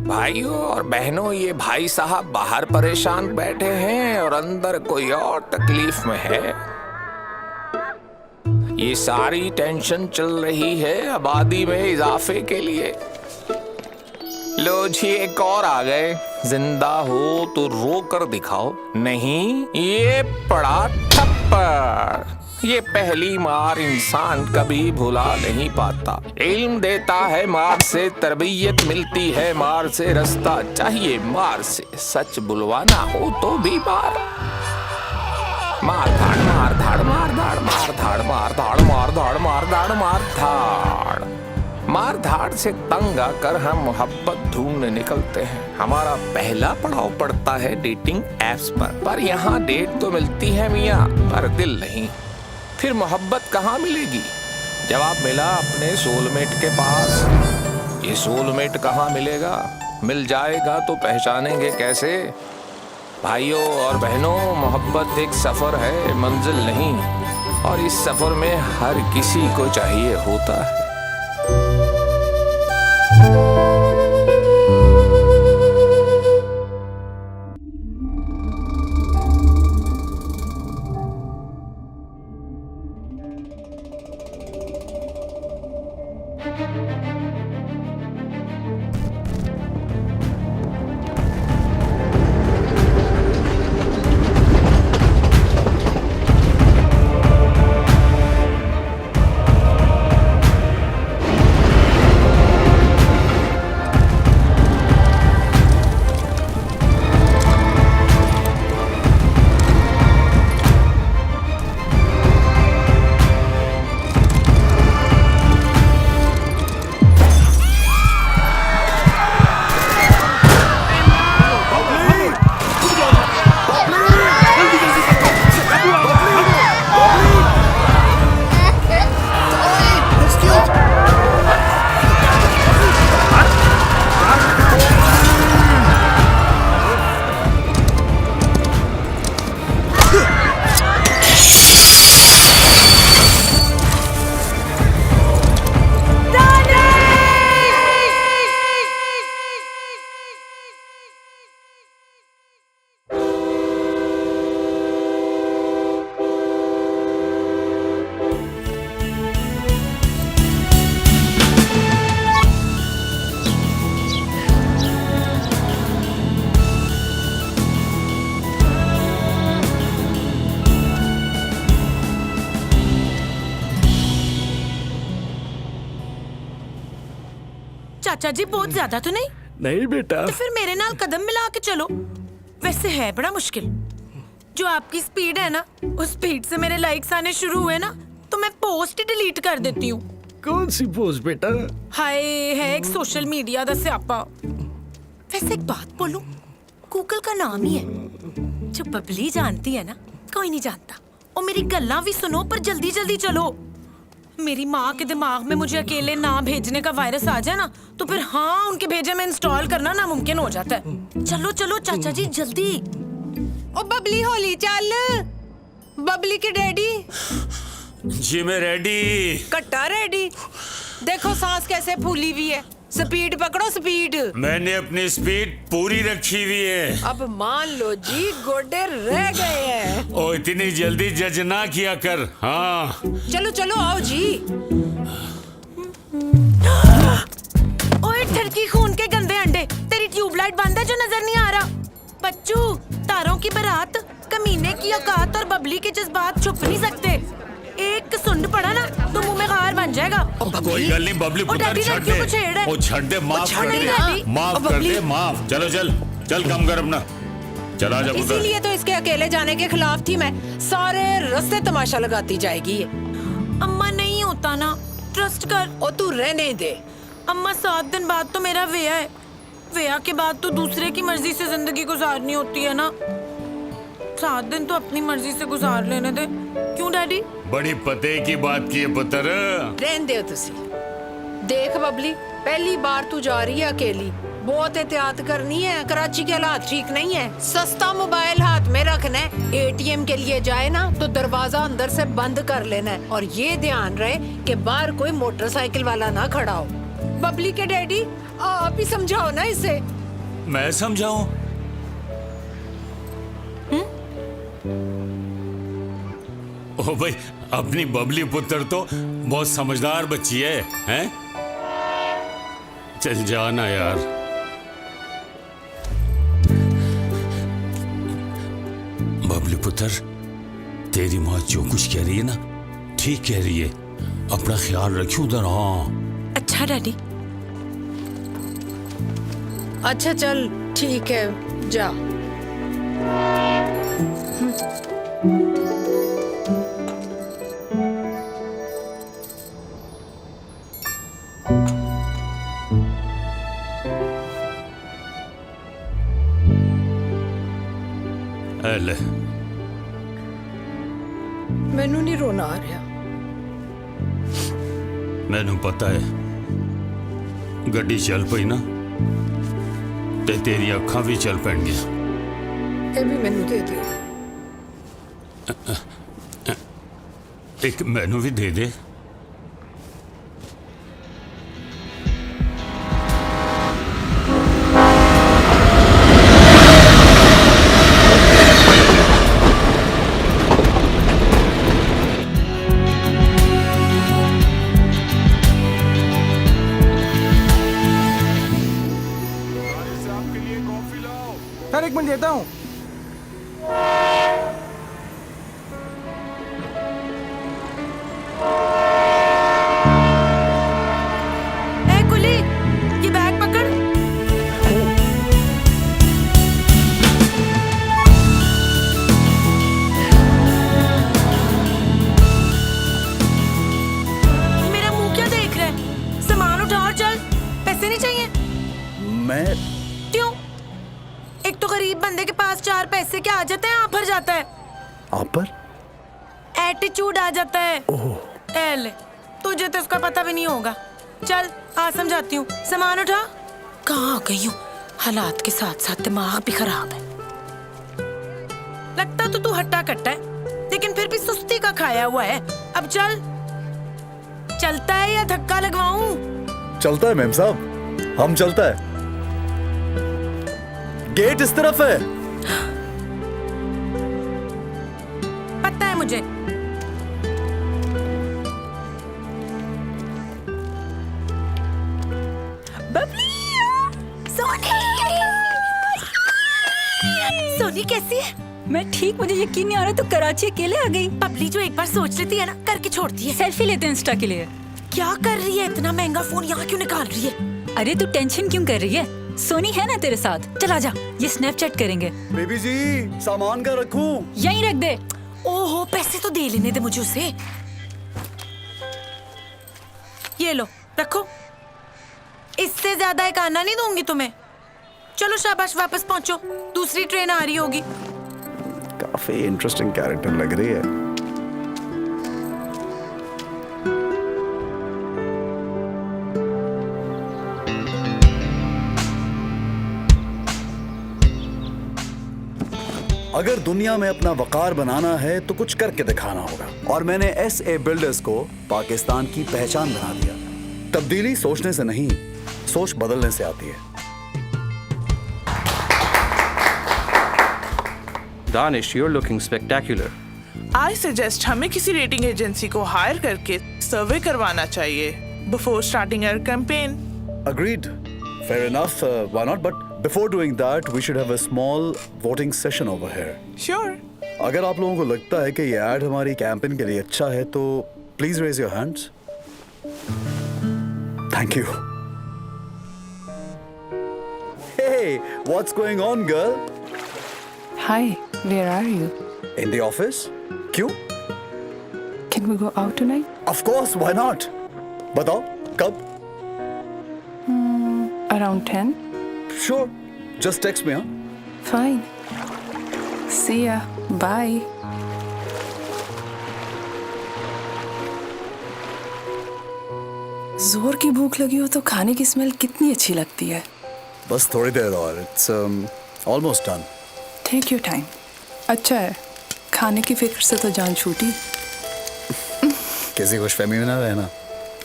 भाइयों और बहनों, ये भाई साहब बाहर परेशान बैठे हैं और अंदर कोई और तकलीफ में है। ये सारी टेंशन चल रही है आबादी में इजाफे के लिए। लो जी, एक और आ गए। जिंदा हो तो रो कर दिखाओ। नहीं, ये पड़ा थप्पड़। ये पहली मार इंसान कभी भुला नहीं पाता। इल्म देता है मार से, तरबियत मिलती है मार से, रास्ता चाहिए मार से, सच बुलवाना हो तो भी मार। मार धाड़ मार धाड़ मार धाड़ मार धाड़ मार धाड़ मार धाड़ मार धाड़ मार धाड़। मार धाड़ से तंग आकर हम मोहब्बत ढूंढने निकलते हैं। हमारा पहला पड़ाव पड़ता है डेटिंग एप्स पर यहाँ डेट तो मिलती है मियाँ, पर दिल नहीं। फिर मोहब्बत कहाँ मिलेगी? जवाब मिला अपने सोलमेट के पास। ये सोलमेट कहाँ मिलेगा? मिल जाएगा तो पहचानेंगे कैसे? भाइयों और बहनों, मोहब्बत एक सफर है, मंजिल नहीं। और इस सफर में हर किसी को चाहिए होता है। चाचा जी बहुत ज्यादा तो नहीं? नहीं बेटा। तो फिर मेरे नाल कदम मिला के चलो। वैसे है बड़ा मुश्किल। जो आपकी स्पीड है ना, उस स्पीड से मेरे लाइक्स आने शुरू हुए ना तो मैं पोस्ट ही डिलीट कर देती हूँ। कौन सी पोस्ट बेटा? हाय, है एक सोशल मीडिया दा स्यापा। वैसे एक बात बोलूं, गूगल का नाम ही है। जो बबली जानती है ना, कोई नहीं जानता। और मेरी गल्ला भी सुनो, पर जल्दी जल्दी चलो। मेरी माँ के दिमाग में मुझे अकेले ना भेजने का वायरस आ जाए ना, तो फिर हाँ, उनके भेजे में इंस्टॉल करना नामुमकिन हो जाता है। चलो चलो चाचा जी जल्दी। ओ बबली होली चल। बबली के डैडी जी मैं रेडी। कट्टा रेडी। देखो सांस कैसे फूली हुई है। स्पीड पकड़ो स्पीड। मैंने अपनी स्पीड पूरी रखी हुई है। अब मान लो जी, गोडे रह गए हैं। ओ इतनी जल्दी जज ना किया कर। हाँ चलो चलो आओ जी। ओए ठरकी खून के गंदे अंडे, तेरी ट्यूबलाइट बंद है जो नजर नहीं आ रहा। बच्चू, तारों की बारात, कमीने की औकात और बबली के जज्बात छुप नहीं सकते। एक सुंड पड़ा ना तो मुंह में गार बन जाएगा। कोई गल नहीं बबली, पुत्र छड़ दे। ओ छड़ दे, माफ कर दे, माफ कर दे, माफ। चलो चल चल, कम कर अपना। चला जा पुत्र। इसीलिए तो इसके अकेले जाने के खिलाफ थी मैं। सारे रास्ते तमाशा लगाती जाएगी ये। अम्मा नहीं होता ना, ट्रस्ट कर। ओ तू रहने दे। अम्मा 7 दिन बाद तो मेरा वेया है। वेया के बाद तो दूसरे की मर्जी से जिंदगी गुजारनी होती है ना। 7 दिन तो अपनी मर्जी से गुजार लेने दे। क्यों डैडी? बड़ी पते की बात की है पुत्र। रहने दे तुसी। देख बबली, पहली बार तू जा रही है अकेली। बहुत एहतियात करनी है। कराची के हालात ठीक नहीं है। सस्ता मोबाइल हाथ में रखना है। एटीएम के लिए जाए ना तो दरवाजा अंदर से बंद कर लेना है। और ये ध्यान रहे कि बाहर कोई मोटरसाइकिल वाला ना खड़ा हो। बबली के डैडी, आप ही समझाओ ना इसे। मैं समझाऊं? ओ भाई, अपनी बबली पुत्र तो बहुत समझदार बच्ची है, हैं? चल जाना यार। बबली पुत्र, तेरी माँ जो कुछ कह रही है ना, ठीक कह रही है। अपना ख्याल रखियो उधर। हाँ अच्छा डैडी। अच्छा चल ठीक है, जा। ले, मैनू नहीं रोना आ रहा। मैनू पता है, गड्डी चल पई ना ते तेरी अखा भी चल पैणगियां। ये भी मैनू दे दियो। एक मैनू भी दे दे। सर एक मिनट देता हूँ। ए कुली, ये बैग पकड़। मेरा मुंह क्या देख रहा है? सामान उठा और चल। पैसे नहीं चाहिए? मैं क्यों? एक तो गरीब बंदे के पास 4 पैसे क्या आ जाते हैं, आप भर जाता है। आप पर? एटीट्यूड आ जाता है। ए ले, तुझे तो इसका पता भी नहीं होगा। चल आ समझाती हूँ। सामान उठा। कहाँ आ गई हूँ? हालात के साथ साथ दिमाग भी खराब है। लगता तो तू हट्टा कट्टा है, लेकिन फिर भी सुस्ती का खाया हुआ है। अब चल। चलता है या धक्का लगवाऊं? चलता है मैम साहब, हम चलता है। गेट इस तरफ है। पता है मुझे। बबली, सोनी, सोनी कैसी है? मैं ठीक, मुझे यकीन नहीं आ रहा तू कराची अकेले आ गई। बबली जो एक बार सोच लेती है ना, करके छोड़ती है। सेल्फी लेते हैं इंस्टा के लिए। क्या कर रही है? इतना महंगा फोन यहाँ क्यों निकाल रही है? अरे तू टेंशन क्यों कर रही है? सोनी है ना तेरे साथ, चला जा, ये स्नैपचैट करेंगे। बेबी जी, सामान का रखूं? यहीं रख दे। ओहो, पैसे तो दे लेने दे मुझे उसे। ये लो, रखो। इससे ज्यादा एक आना नहीं दूंगी तुम्हें। चलो शाबाश, वापस पहुंचो, दूसरी ट्रेन आ रही होगी। काफी इंटरेस्टिंग कैरेक्टर लग रही है। अगर दुनिया में अपना वकार बनाना है तो कुछ करके दिखाना होगा, और मैंने SA बिल्डर्स को पाकिस्तान की पहचान बना दिया। तब्दीली सोचने से नहीं, सोच बदलने से आती है। Danish, you're looking spectacular. I suggest हमें किसी रेटिंग एजेंसी को हायर करके सर्वे करवाना चाहिए before starting our campaign. Agreed. Fair enough. Why not? But before doing that, we should have a small voting session over here. Sure. अगर आप लोगों को लगता है कि ये ऐड हमारी कैंपेन के लिए अच्छा है, तो please raise your hands. Thank you. Hey, what's going on, girl? Hi, where are you? In the office? क्यों? Can we go out tonight? Of course, why not? बताओ, कब? Around 10? Sure. Just text me, huh? Fine. See ya. Bye. जोर की भूख लगी हो तो खाने की स्मेल कितनी अच्छी लगती है। बस थोड़ी देर और। It's almost done. Take your time. अच्छा है, खाने की फिक्र से तो जान छूटी। किसी खुशफहमी में ना रहना।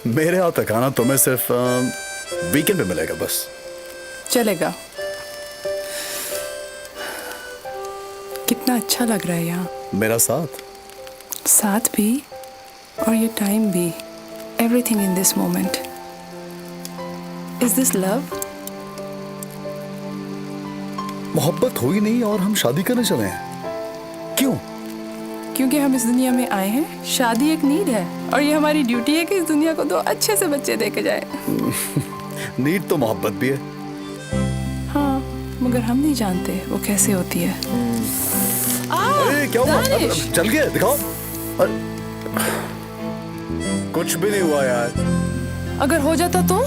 मेरे हाथ का खाना तुम्हें सिर्फ वीकेंड पे मिलेगा बस। चलेगा, कितना अच्छा लग रहा है यहाँ, मेरा साथ। साथ भी और ये टाइम भी, everything in this moment. Is this love? मोहब्बत हुई नहीं और हम शादी करने चले हैं। क्यों? क्योंकि हम इस दुनिया में आए हैं, शादी एक नीड है और ये हमारी ड्यूटी है कि इस दुनिया को 2 अच्छे से बच्चे देके जाए। नीड तो मोहब्बत भी है। हाँ, मगर हम नहीं जानते वो कैसे होती है। अरे क्या हुआ? दानिश! चल गया, दिखाओ। अरे, कुछ भी नहीं हुआ यार। अगर हो जाता तो?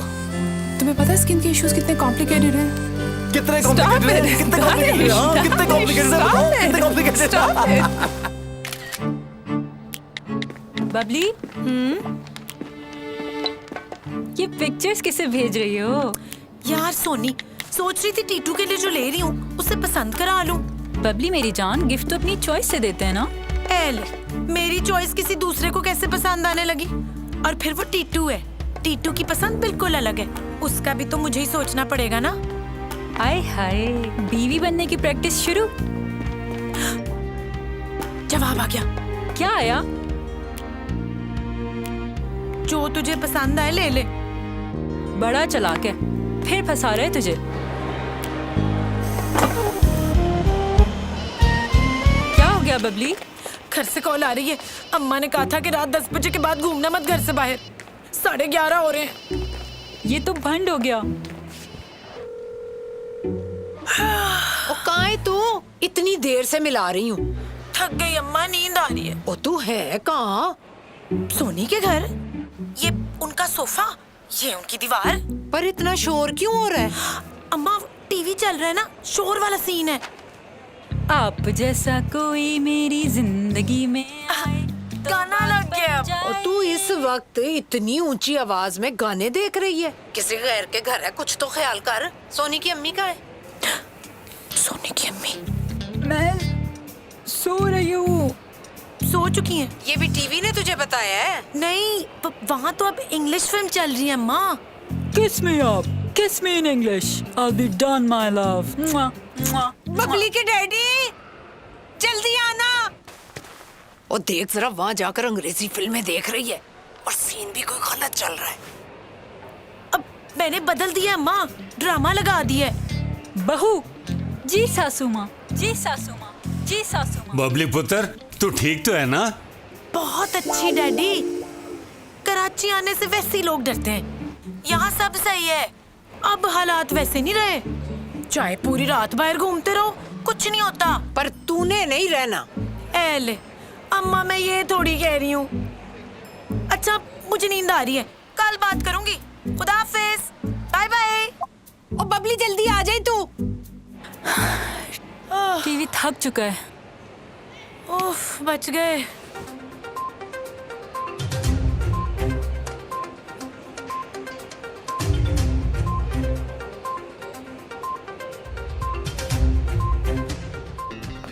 तुम्हें पता है स्किन के इश्यूज कितने कॉम्प्लिकेटेड हैं? कितने कॉम्प्लिकेटेड है? कितने कॉम्प्लिकेटेड है? हाँ, कितने कॉम्प्लिकेटेड है? कितने कॉम्प्लिकेटेड है? बबली, ये पिक्चर्स किसे भेज रही हो? यार सोनी, सोच रही थी टीटू के लिए जो ले रही हूँ उसे पसंद करा लूं। बबली मेरी जान, गिफ्ट तो अपनी चॉइस से देते हैं ना। एल, मेरी चॉइस किसी दूसरे को कैसे पसंद आने लगी? और फिर वो टीटू है, टीटू की पसंद बिल्कुल अलग है, उसका भी तो मुझे ही सोचना पड़ेगा ना। हाय हाय, बीवी बनने की प्रैक्टिस शुरू। जवाब आ गया। क्या आया? जो तुझे पसंद आए ले ले। बड़ा चालाक है, फिर फंसा रहे तुझे। क्या हो गया बबली? घर से कॉल आ रही है, अम्मा ने कहा था कि रात 10 बजे के बाद घूमना मत घर से बाहर। 11:30 हो रहे हैं। ये तो भंड हो गया। ओ कहाँ है तू? इतनी देर से मिला रही हूँ। थक गई अम्मा, नींद आ रही है। ओ तू है कहाँ? सोनी के घर। ये उनका सोफा, ये उनकी दीवार। पर इतना शोर क्यों हो रहा है? अम्मा टीवी चल रहा है ना, शोर वाला सीन है। आप जैसा कोई मेरी जिंदगी में आए तो गाना लग गया। और तू इस वक्त इतनी ऊंची आवाज में गाने देख रही है? किसी गैर के घर है, कुछ तो ख्याल कर। सोनी की अम्मी कहाँ है? सोनी की अम्मी मैं सो रही हूँ। सो चुकी हैं। ये भी टीवी ने तुझे बताया है? नहीं, वहाँ तो अब इंग्लिश फिल्म चल रही है अम्मा। Kiss me up, kiss me in English. I'll be done, my love. Mwah, mwah. Babli के डैडी, जल्दी आना। और देख जरा, वहाँ जाकर अंग्रेजी फिल्में देख रही है और सीन भी कोई गलत चल रहा है। अब मैंने बदल दिया अम्मा, ड्रामा लगा दिया। बहू, जी सासू माँ, जी सासू माँ, जी सासू माँ। बबली पुत्र, तू ठीक तो है ना? बहुत अच्छी डैडी। कराची आने से वैसे ही लोग डरते हैं, यहाँ सब सही है। अब हालात वैसे नहीं रहे, चाहे पूरी रात बाहर घूमते रहो कुछ नहीं होता। पर तूने नहीं रहना। एले अम्मा, मैं ये थोड़ी कह रही हूँ। अच्छा मुझे नींद आ रही है, कल बात करूंगी। खुदा हाफिज, बाय बाय। ओ बबली जल्दी आ जाए तू। टीवी थक चुका है। उफ, बच गए।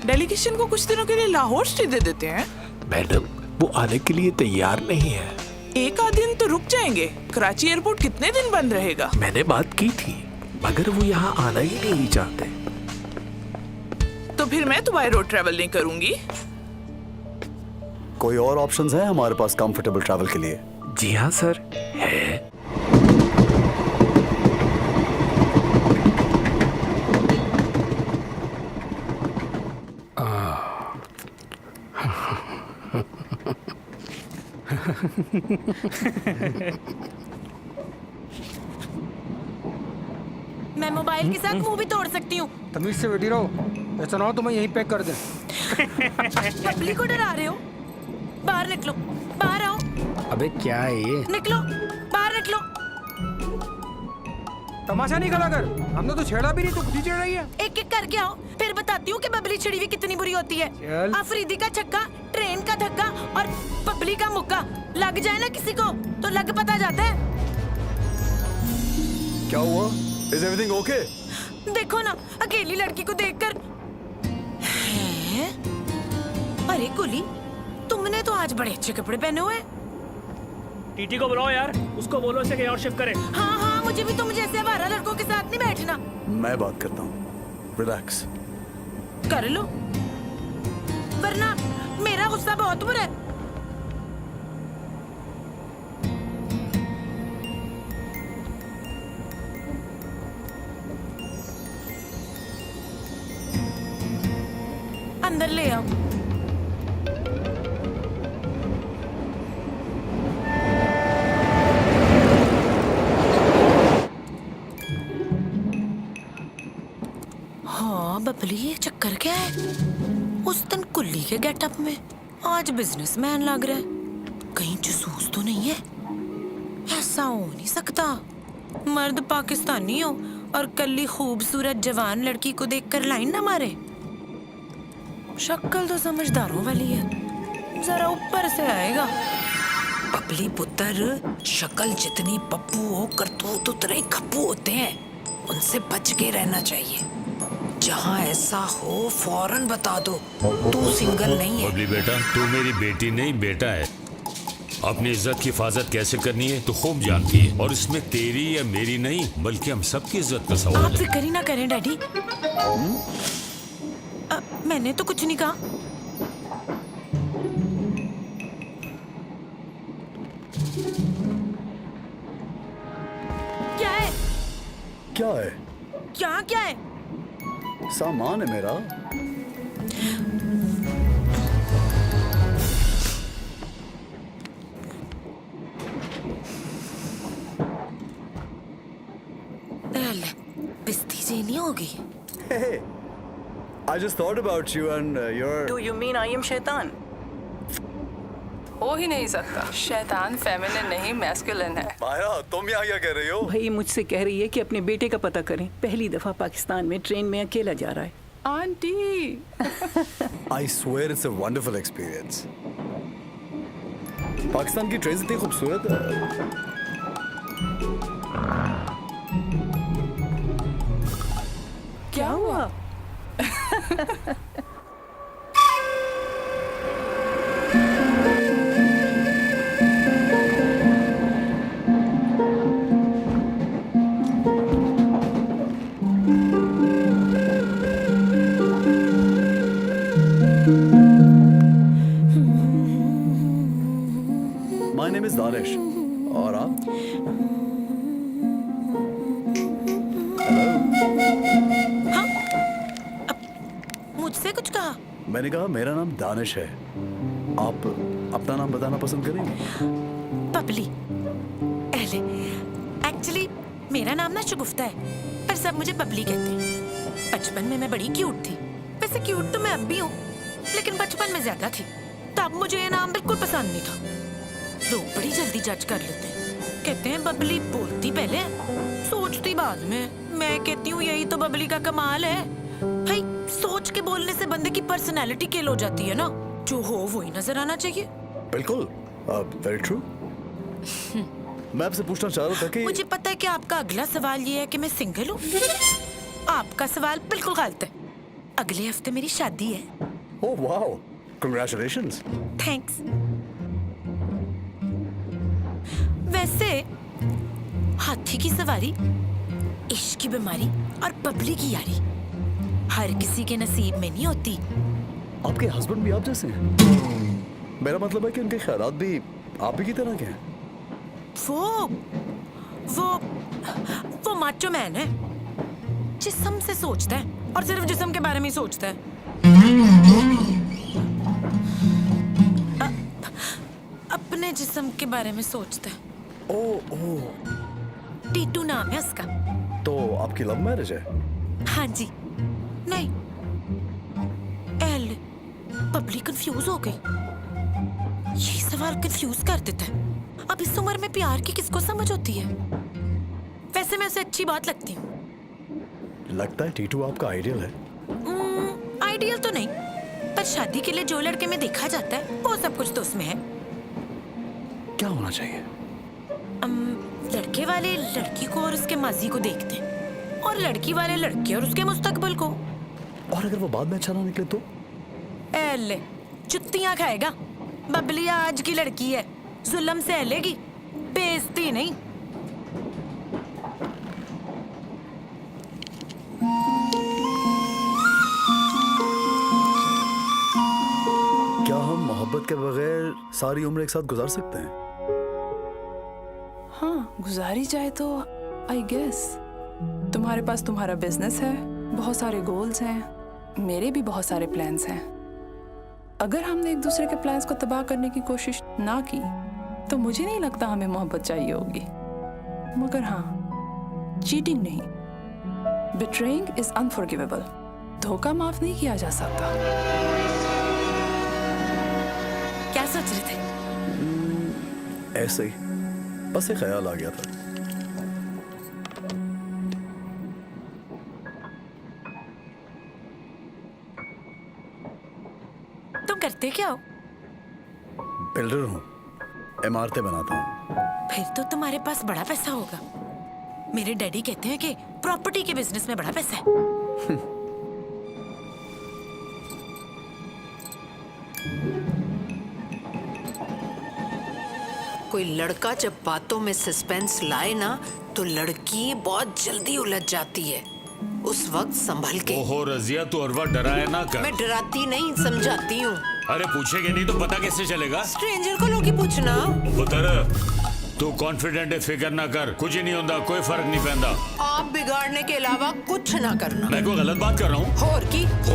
डेलीगेशन को कुछ दिनों के लिए लाहौर स्टे दे देते हैं। मैडम, वो आने के लिए तैयार नहीं है। एक आध दिन तो रुक जाएंगे। कराची एयरपोर्ट कितने दिन बंद रहेगा? मैंने बात की थी, मगर वो यहाँ आना ही नहीं चाहते। तो फिर मैं तो बाय रोड ट्रैवल नहीं करूंगी। कोई और ऑप्शंस हैं हमारे पास कंफर्टेबल ट्रैवल के लिए? जी हाँ सर, है। मैं मोबाइल के साथ मुंह भी तोड़ सकती हूँ। तमीज से बैठी रहो, ऐसा ना हो तुम्हें यहीं पैक कर दें। पब्लिक को डरा रहे हो? बाहर निकलो, बाहर आओ। अबे क्या है ये? निकलो, बाहर निकलो। तमाशा नहीं करा कर, हमने तो छेड़ा भी नहीं, तो खुद ही चिढ़ रही है। एक एक करके आओ, फिर बताती हूँ कि बबली छिड़ी हुई कितनी बुरी होती है। चल। अफरीदी का छक्का, ट्रेन का धक्का और बबली का मुक्का लग जाए ना किसी को तो लग पता जाता है। क्या हुआ? Is everything okay? देखो ना, अकेली लड़की को देखकर। हैं? अरे कुली, तुमने तो आज बड़े अच्छे कपड़े पहने हुए। टीटी को बुलाओ यार, उसको बोलो से कहीं और शिफ्ट करे। हाँ हाँ, मुझे भी तुम जैसे आवारा लड़कों के साथ नहीं बैठना। मैं बात करता हूँ, रिलैक्स। कर लो। वरना मेरा गुस्सा बहुत बुरा है। अंदर ले आओ। हाँ बबली, ये चक्कर क्या है? उस दिन कुल्ली के गेटअप में, आज बिजनेसमैन लग रहा है। कहीं जासूस तो नहीं है? ऐसा हो नहीं सकता। मर्द पाकिस्तानी हो और कल्ली खूबसूरत जवान लड़की को देखकर लाइन ना मारे। शक्ल तो समझदारों वाली है, जरा ऊपर से आएगा। बबली पुत्र, शक्ल जितनी पप्पू हो, करतूत उतने ही खप्पू होते हैं। उनसे बच के रहना चाहिए। जहाँ ऐसा हो फौरन बता दो तू सिंगल नहीं है। बबली बेटा, तू मेरी बेटी नहीं बेटा है। अपनी इज्जत की हिफाजत कैसे करनी है तो खूब जानती है, और इसमें तेरी या मेरी नहीं बल्कि हम सबकी इज्जत का सवाल आप है। फिक्र ही ना करें डैडी। मैंने तो कुछ नहीं कहा। क्या है? क्या है? क्या है? सामान है मेरा। बिस्ती जी नहीं होगी। Hey, I just thought about you and you're. Do you mean I am शैतान? हो ही नहीं सकता। शैतान फेमिनिन नहीं, मैस्कुलिन है। माया, तुम यहाँ क्या कर रही हो? भाई मुझसे कह रही है कि अपने बेटे का पता करें। पहली दफा पाकिस्तान में ट्रेन में अकेला जा रहा है। Aunty. I swear it's a wonderful experience. Pakistan की ट्रेन इतनी खूबसूरत है। क्या हुआ? My name is Danish. और आप? मुझसे कुछ कहा? मैंने कहा मेरा नाम दानिश है। आप अपना नाम बताना पसंद करेंगे? बबली। एक्चुअली मेरा नाम ना शगुफ्ता है, पर सब मुझे बबली कहते हैं। बचपन में मैं बड़ी क्यूट थी। वैसे क्यूट तो मैं अब भी हूँ, लेकिन बचपन में ज्यादा थी। तब मुझे ये नाम बिल्कुल पसंद नहीं था। लोग बड़ी जल्दी जज कर लेते हैं। कहते हैं बबली बोलती पहले, सोचती बाद में। मैं कहती हूँ यही तो बबली का कमाल है भाई। सोच के बोलने से बंदे की पर्सनैलिटी किल हो जाती है ना। जो हो वो ही नजर आना चाहिए। बिल्कुल, वेरी ट्रू। मैं आपसे पूछना चाह रहा था कि मुझे पता है कि आपका अगला सवाल ये है कि मैं सिंगल हूँ। आपका सवाल बिल्कुल गलत है। अगले हफ्ते मेरी शादी है। Oh wow, congratulations. थैंक्स। वैसे हाथी की सवारी, इश्क की बीमारी और बबली की यारी हर किसी के नसीब में नहीं होती। आपके हस्बैंड भी आप जैसे हैं? मेरा मतलब है कि उनके ख्यालात भी आप ही की तरह के हैं। वो माचो मैन है। जिस्म से सोचता है और सिर्फ जिस्म के बारे में ही सोचता है। अपने जिस्म के बारे में सोचता है। ओह, टीटू नाम है उसका। तो आपकी लव मैरिज है? हाँ जी। नहीं, बबली कंफ्यूज हो गई। ये सवाल कंफ्यूज कर देता है। अब इस उम्र में प्यार की किसको समझ होती है? वैसे मैं उसे अच्छी बात लगती हूँ। लगता है टीटू आपका आइडियल है। आइडियल तो नहीं, पर शादी के लिए जो लड़के में देखा जाता है वो सब कुछ तो उसमें है। क्या होना चाहिए? लड़के वाले लड़की को और उसके माजी को देखते हैं, और लड़की वाले लड़के और उसके मुस्तकबिल को। और अगर वो बाद में अच्छा ना निकले तो? जुत्तियां खाएगा। बबली आज की लड़की है, जुल्म से हलेगी, बेइज्जती नहीं। के बगैर सारी उम्र एक साथ गुजार सकते हैं? हाँ, गुजारी जाए तो आई गेस। तुम्हारे पास तुम्हारा बिजनेस है, बहुत सारे गोल्स हैं, मेरे भी बहुत सारे प्लान्स हैं। अगर हमने एक दूसरे के प्लान्स को तबाह करने की कोशिश ना की तो मुझे नहीं लगता हमें मोहब्बत चाहिए होगी। मगर हाँ, चीटिंग नहीं, बिट्रेइंग इज अनफॉरगिवेबल। धोखा माफ नहीं किया जा सकता। क्या सोच रहे थे? ऐसे ही बस एक ख्याल आ गया था। तुम करते क्या हो? बिल्डर हूँ, इमारतें बनाता हूँ। फिर तो तुम्हारे पास बड़ा पैसा होगा। मेरे डैडी कहते हैं कि प्रॉपर्टी के बिजनेस में बड़ा पैसा है। कोई लड़का जब बातों में सस्पेंस लाए ना तो लड़की बहुत जल्दी उलझ जाती है। उस वक्त संभल के। ओहो रजिया, तू और वक्त डराया ना कर। मैं डराती नहीं, समझाती हूँ। अरे पूछेंगे नहीं तो पता कैसे चलेगा? स्ट्रेंजर को लोग ही पूछना। पुत्र तू कॉन्फिडेंट है, फिक्र ना कर, कुछ ही नहीं होता, कोई फर्क नहीं पैंदा। आप बिगाड़ने के अलावा कुछ ना करना। मैं कोई गलत बात कर रहा हूँ?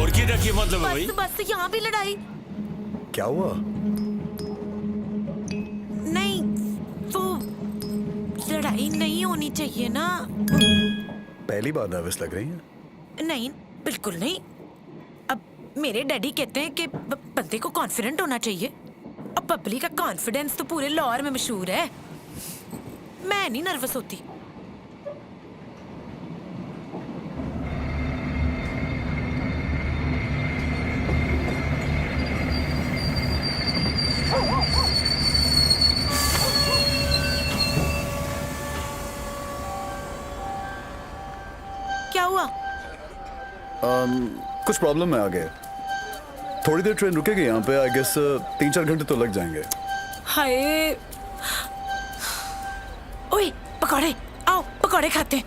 और की रखी मतलब है भाई। बस यहाँ भी लड़ाई। क्या हुआ? नहीं, वो लड़ाई नहीं होनी चाहिए ना। पहली बार नर्वस लग रही है। नहीं, बिल्कुल नहीं। अब मेरे डैडी कहते हैं कि बंदे को कॉन्फिडेंट होना चाहिए। अब पब्लिक का कॉन्फिडेंस तो पूरे लाहौर में मशहूर है। मैं नहीं नर्वस होती। क्या हुआ? कुछ प्रॉब्लम है आगे। थोड़ी देर ट्रेन रुकेगी यहाँ पे। आई गेस 3-4 घंटे तो लग जाएंगे। हाय, ओए पकौड़े, आओ पकौड़े खाते हैं।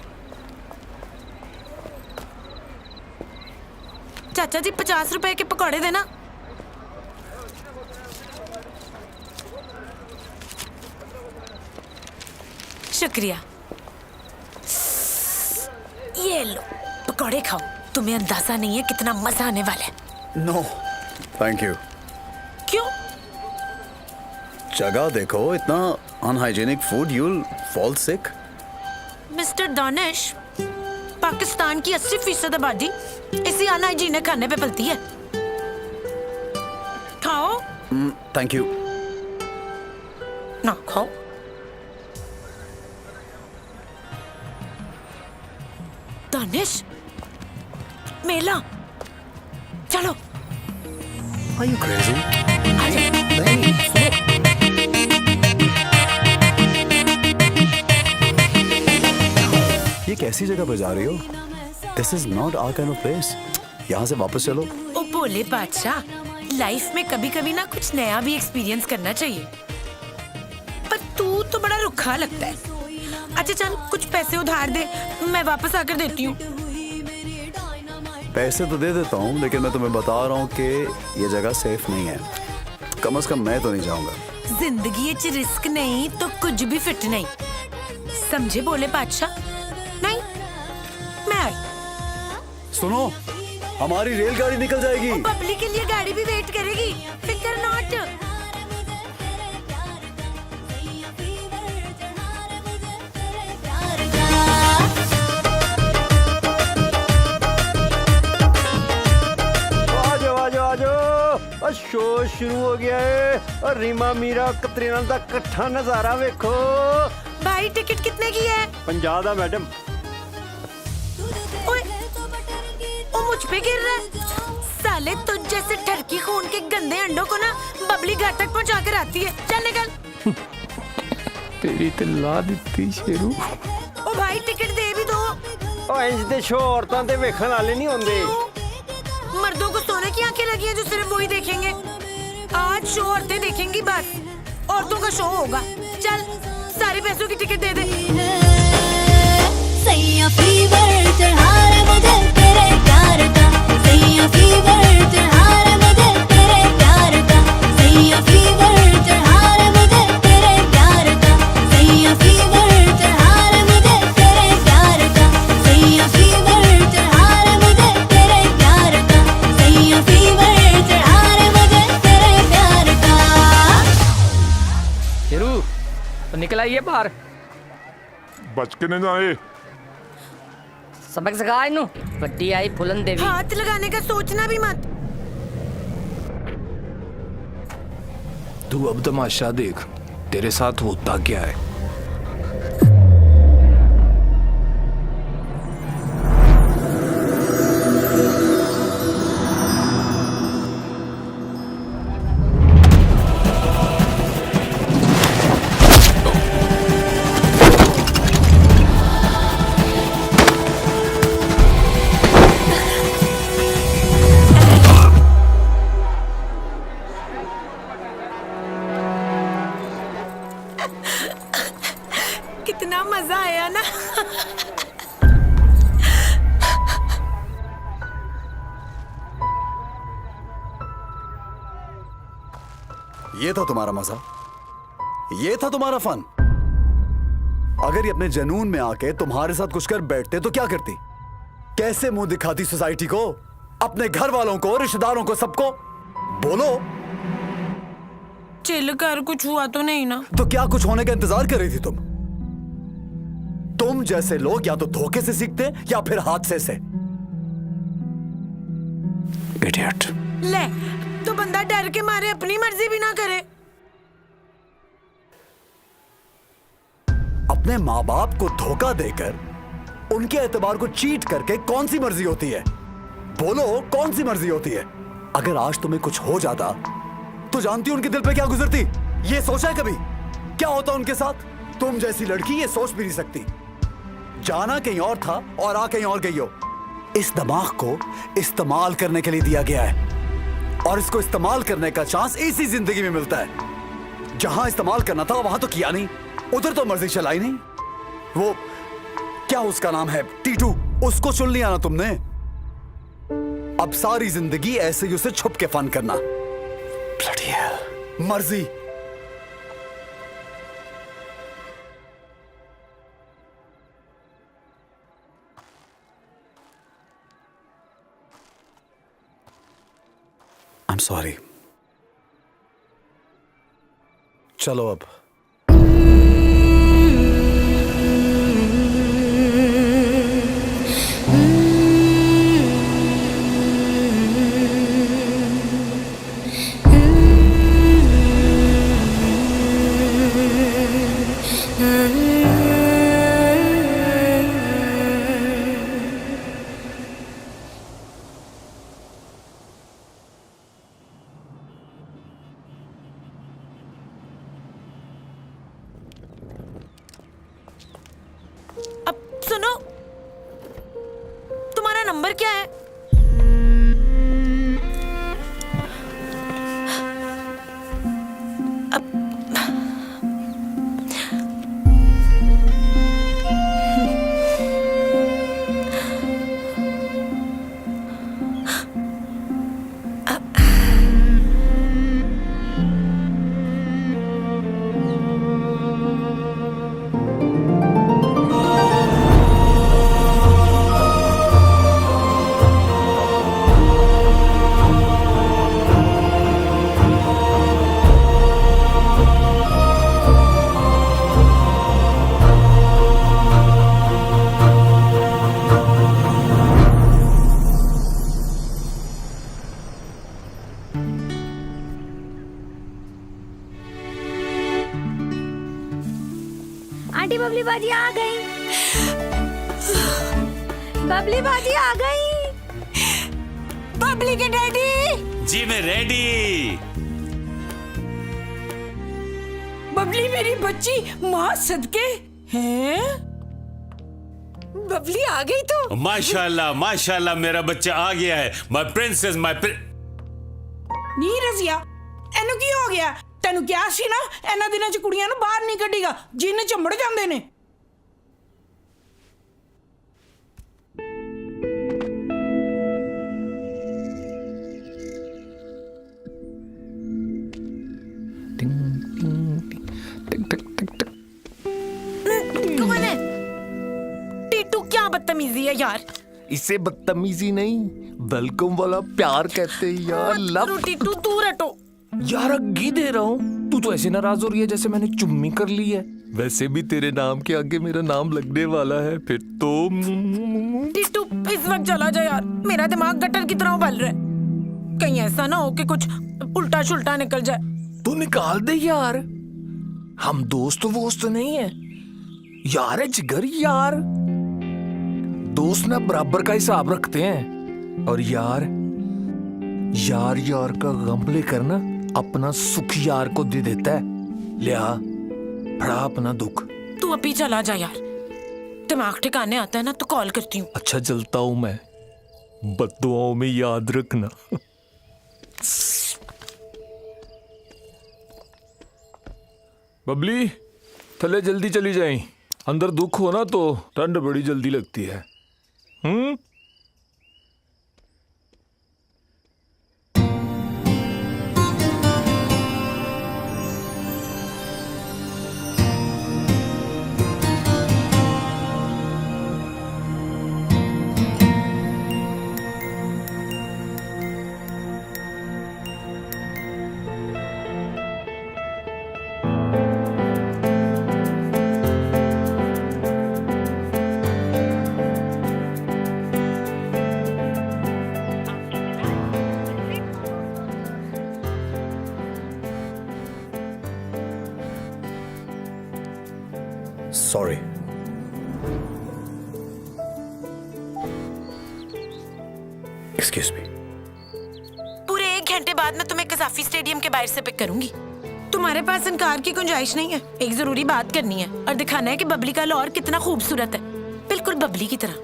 चाचा जी 50 रुपए के पकौड़े देना। शुक्रिया। ये लो पकौड़े खाओ, तुम्हें अंदाजा नहीं है कितना मजा आने वाला है। No thank you. क्यों? जगह देखो, इतना unhygienic food, you'll fall sick. Mister Danish, Pakistan की 80% आबादी इसी अनहाइजीनिक खाने पे पलती है। खाओ। Thank you. ना खाओ। दानिश, मेला चलो। Are you crazy? नहीं, ये कैसी जगह पर जा रही हो? This is not our kind of place. यहाँ से वापस चलो। ओ बोले बादशाह, लाइफ में कभी कभी ना कुछ नया भी एक्सपीरियंस करना चाहिए। पर तू तो बड़ा रुखा लगता है। अच्छा चल, कुछ पैसे उधार दे, मैं वापस आकर देती हूँ। पैसे तो दे देता हूँ, लेकिन मैं तुम्हें बता रहा हूँ कि ये जगह सेफ नहीं है। कम से कम मैं तो नहीं जाऊंगा। जिंदगी च रिस्क नहीं तो कुछ भी फिट नहीं, समझे बोले बादशाह? नहीं, मैं आई। सुनो, हमारी रेलगाड़ी निकल जाएगी। पब्लिक के लिए गाड़ी भी वेट करेगी, फिकर नॉट। शो शुरू हो गया है और रीमा मीरा कतरीना दा इकट्ठा नजारा वेखो। भाई टिकट कितने की है? 50 दा मैडम। ओए, ओ मुझ पे गिर रहा है। साले तुझ जैसे ठरकी खून के गंदे अंडों को ना बबली घर तक पहुंचा कर आती है। चल निकल। तेरी ते ला दित्ती शेरू। ओ भाई टिकट दे भी दो। ओ इंज दे शो औरतां ते वेखण वाले नहीं होंदे। मर्दों को सोने की आंखें लगी हैं जो सिर्फ वही देखेंगे। आज शो औरतें देखेंगी, बस औरतों का शो होगा। चल सारे पैसों की टिकट दे दे। सैया फीवर चढ़ा रे मुझे तेरे प्यार का, सैया फीवर चढ़ा रे मुझे तेरे प्यार का, सैया फीवर तो निकल आइए बाहर। बच के नहीं जाए। सबक सिखा इनू। बड्डी आई फुलन देवी। हाथ लगाने का सोचना भी मत। तू अब तमाशा देख, तेरे साथ होता क्या है। कितना मजा आया ना। ये था तुम्हारा मजा, ये था तुम्हारा फन। अगर ये अपने जुनून में आके तुम्हारे साथ कुछ कर बैठते तो क्या करती? कैसे मुंह दिखाती सोसाइटी को, अपने घर वालों को, रिश्तेदारों को, सबको? बोलो। चिल कर, कुछ हुआ तो नहीं ना? तो क्या कुछ होने का इंतजार कर रही थी तुम? तुम जैसे लोग या तो धोखे से सीखते या फिर हादसे से। इडियट। ले, तो बंदा डर के मारे अपनी मर्जी भी ना करे। अपने माँ बाप को धोखा देकर उनके एतबार को चीट करके कौन सी मर्जी होती है? बोलो, कौन सी मर्जी होती है? अगर आज तुम्हें कुछ हो जाता तो जानती उनके दिल पे क्या गुजरती? ये सोचा है कभी क्या होता उनके साथ? तुम जैसी लड़की ये सोच भी नहीं सकती। जाना कहीं और था और आ कहीं और गई हो। इस दिमाग को इस्तेमाल करने के लिए दिया गया है और इसको इस्तेमाल करने का चांस इसी जिंदगी में मिलता है। जहां इस्तेमाल करना था वहां तो किया नहीं, उधर तो मर्जी चलाई नहीं। वो क्या उसका नाम है, टीटू, उसको चुन लिया ना तुमने। अब सारी जिंदगी ऐसे ही उसे छुप के फन करना। Bloody hell, मर्जी। I'm sorry. चलो अब। अब सुनो, तुम्हारा नंबर क्या है? आंटी बबली बाजी आ गई। बबली बाजी आ गई। बबली के डैडी। जी मैं रेडी। बबली मेरी बच्ची, माँ सदके हैं। बबली आ गई तो। माशाल्लाह माशाल्लाह, मेरा बच्चा आ गया है। माय प्रिंसेस, ਨੀ ਰਜ਼ੀਆ, ਇਹਨੂੰ ਕੀ ਹੋ ਗਿਆ? ਤੈਨੂੰ ਕਿਹਾ ਸੀ ਨਾ ਇਹਨਾਂ ਦਿਨਾਂ 'ਚ ਕੁੜੀਆਂ ਨੂੰ ਬਾਹਰ ਨਹੀਂ ਕੱਢੀਗਾ, ਜਿੰਨ ਚੰਬੜ ਜਾਂਦੇ ਨੇ। कौन है? टीटू, क्या बदतमीजी है यार। इसे बदतमीजी नहीं, वेलकम वाला प्यार कहते हैं यार। लव। टीटू दूर हटो यार अग्गी दे रहा हूँ, तू तो ऐसे नाराज हो रही है जैसे मैंने चुम्मी कर ली है। वैसे भी तेरे नाम के आगे मेरा नाम लगने वाला है, फिर तो टिट्टू इस वक्त चला जा यार, मेरा दिमाग गटर की तरह उबल रहा है। कहीं ऐसा ना हो कि कुछ उल्टा शुल्टा निकल जाए। तू निकाल दे यार, हम दोस्त वोस्त नहीं है यार, है जिगर यार। दोस्त ना बराबर का हिसाब रखते हैं, और यार यार यार का गम लेकर ना अपना सुख यार को दे देता है। लिया बड़ा अपना दुख। तू अभी चला जा यार, दिमाग ठिकाने आता है ना तो कॉल करती हूँ। अच्छा चलता हूं मैं, बद्दुआओं में याद रखना। बबली थले जल्दी चली जाए, अंदर दुख हो ना तो ठंड बड़ी जल्दी लगती है। सॉरी। Excuse me. पूरे 1 घंटे बाद मैं तुम्हें कजाफी स्टेडियम के बाहर से पिक करूंगी। तुम्हारे पास इनकार की गुंजाइश नहीं है। एक जरूरी बात करनी है और दिखाना है कि बबली का लाहौर कितना खूबसूरत है, बिल्कुल बबली की तरह।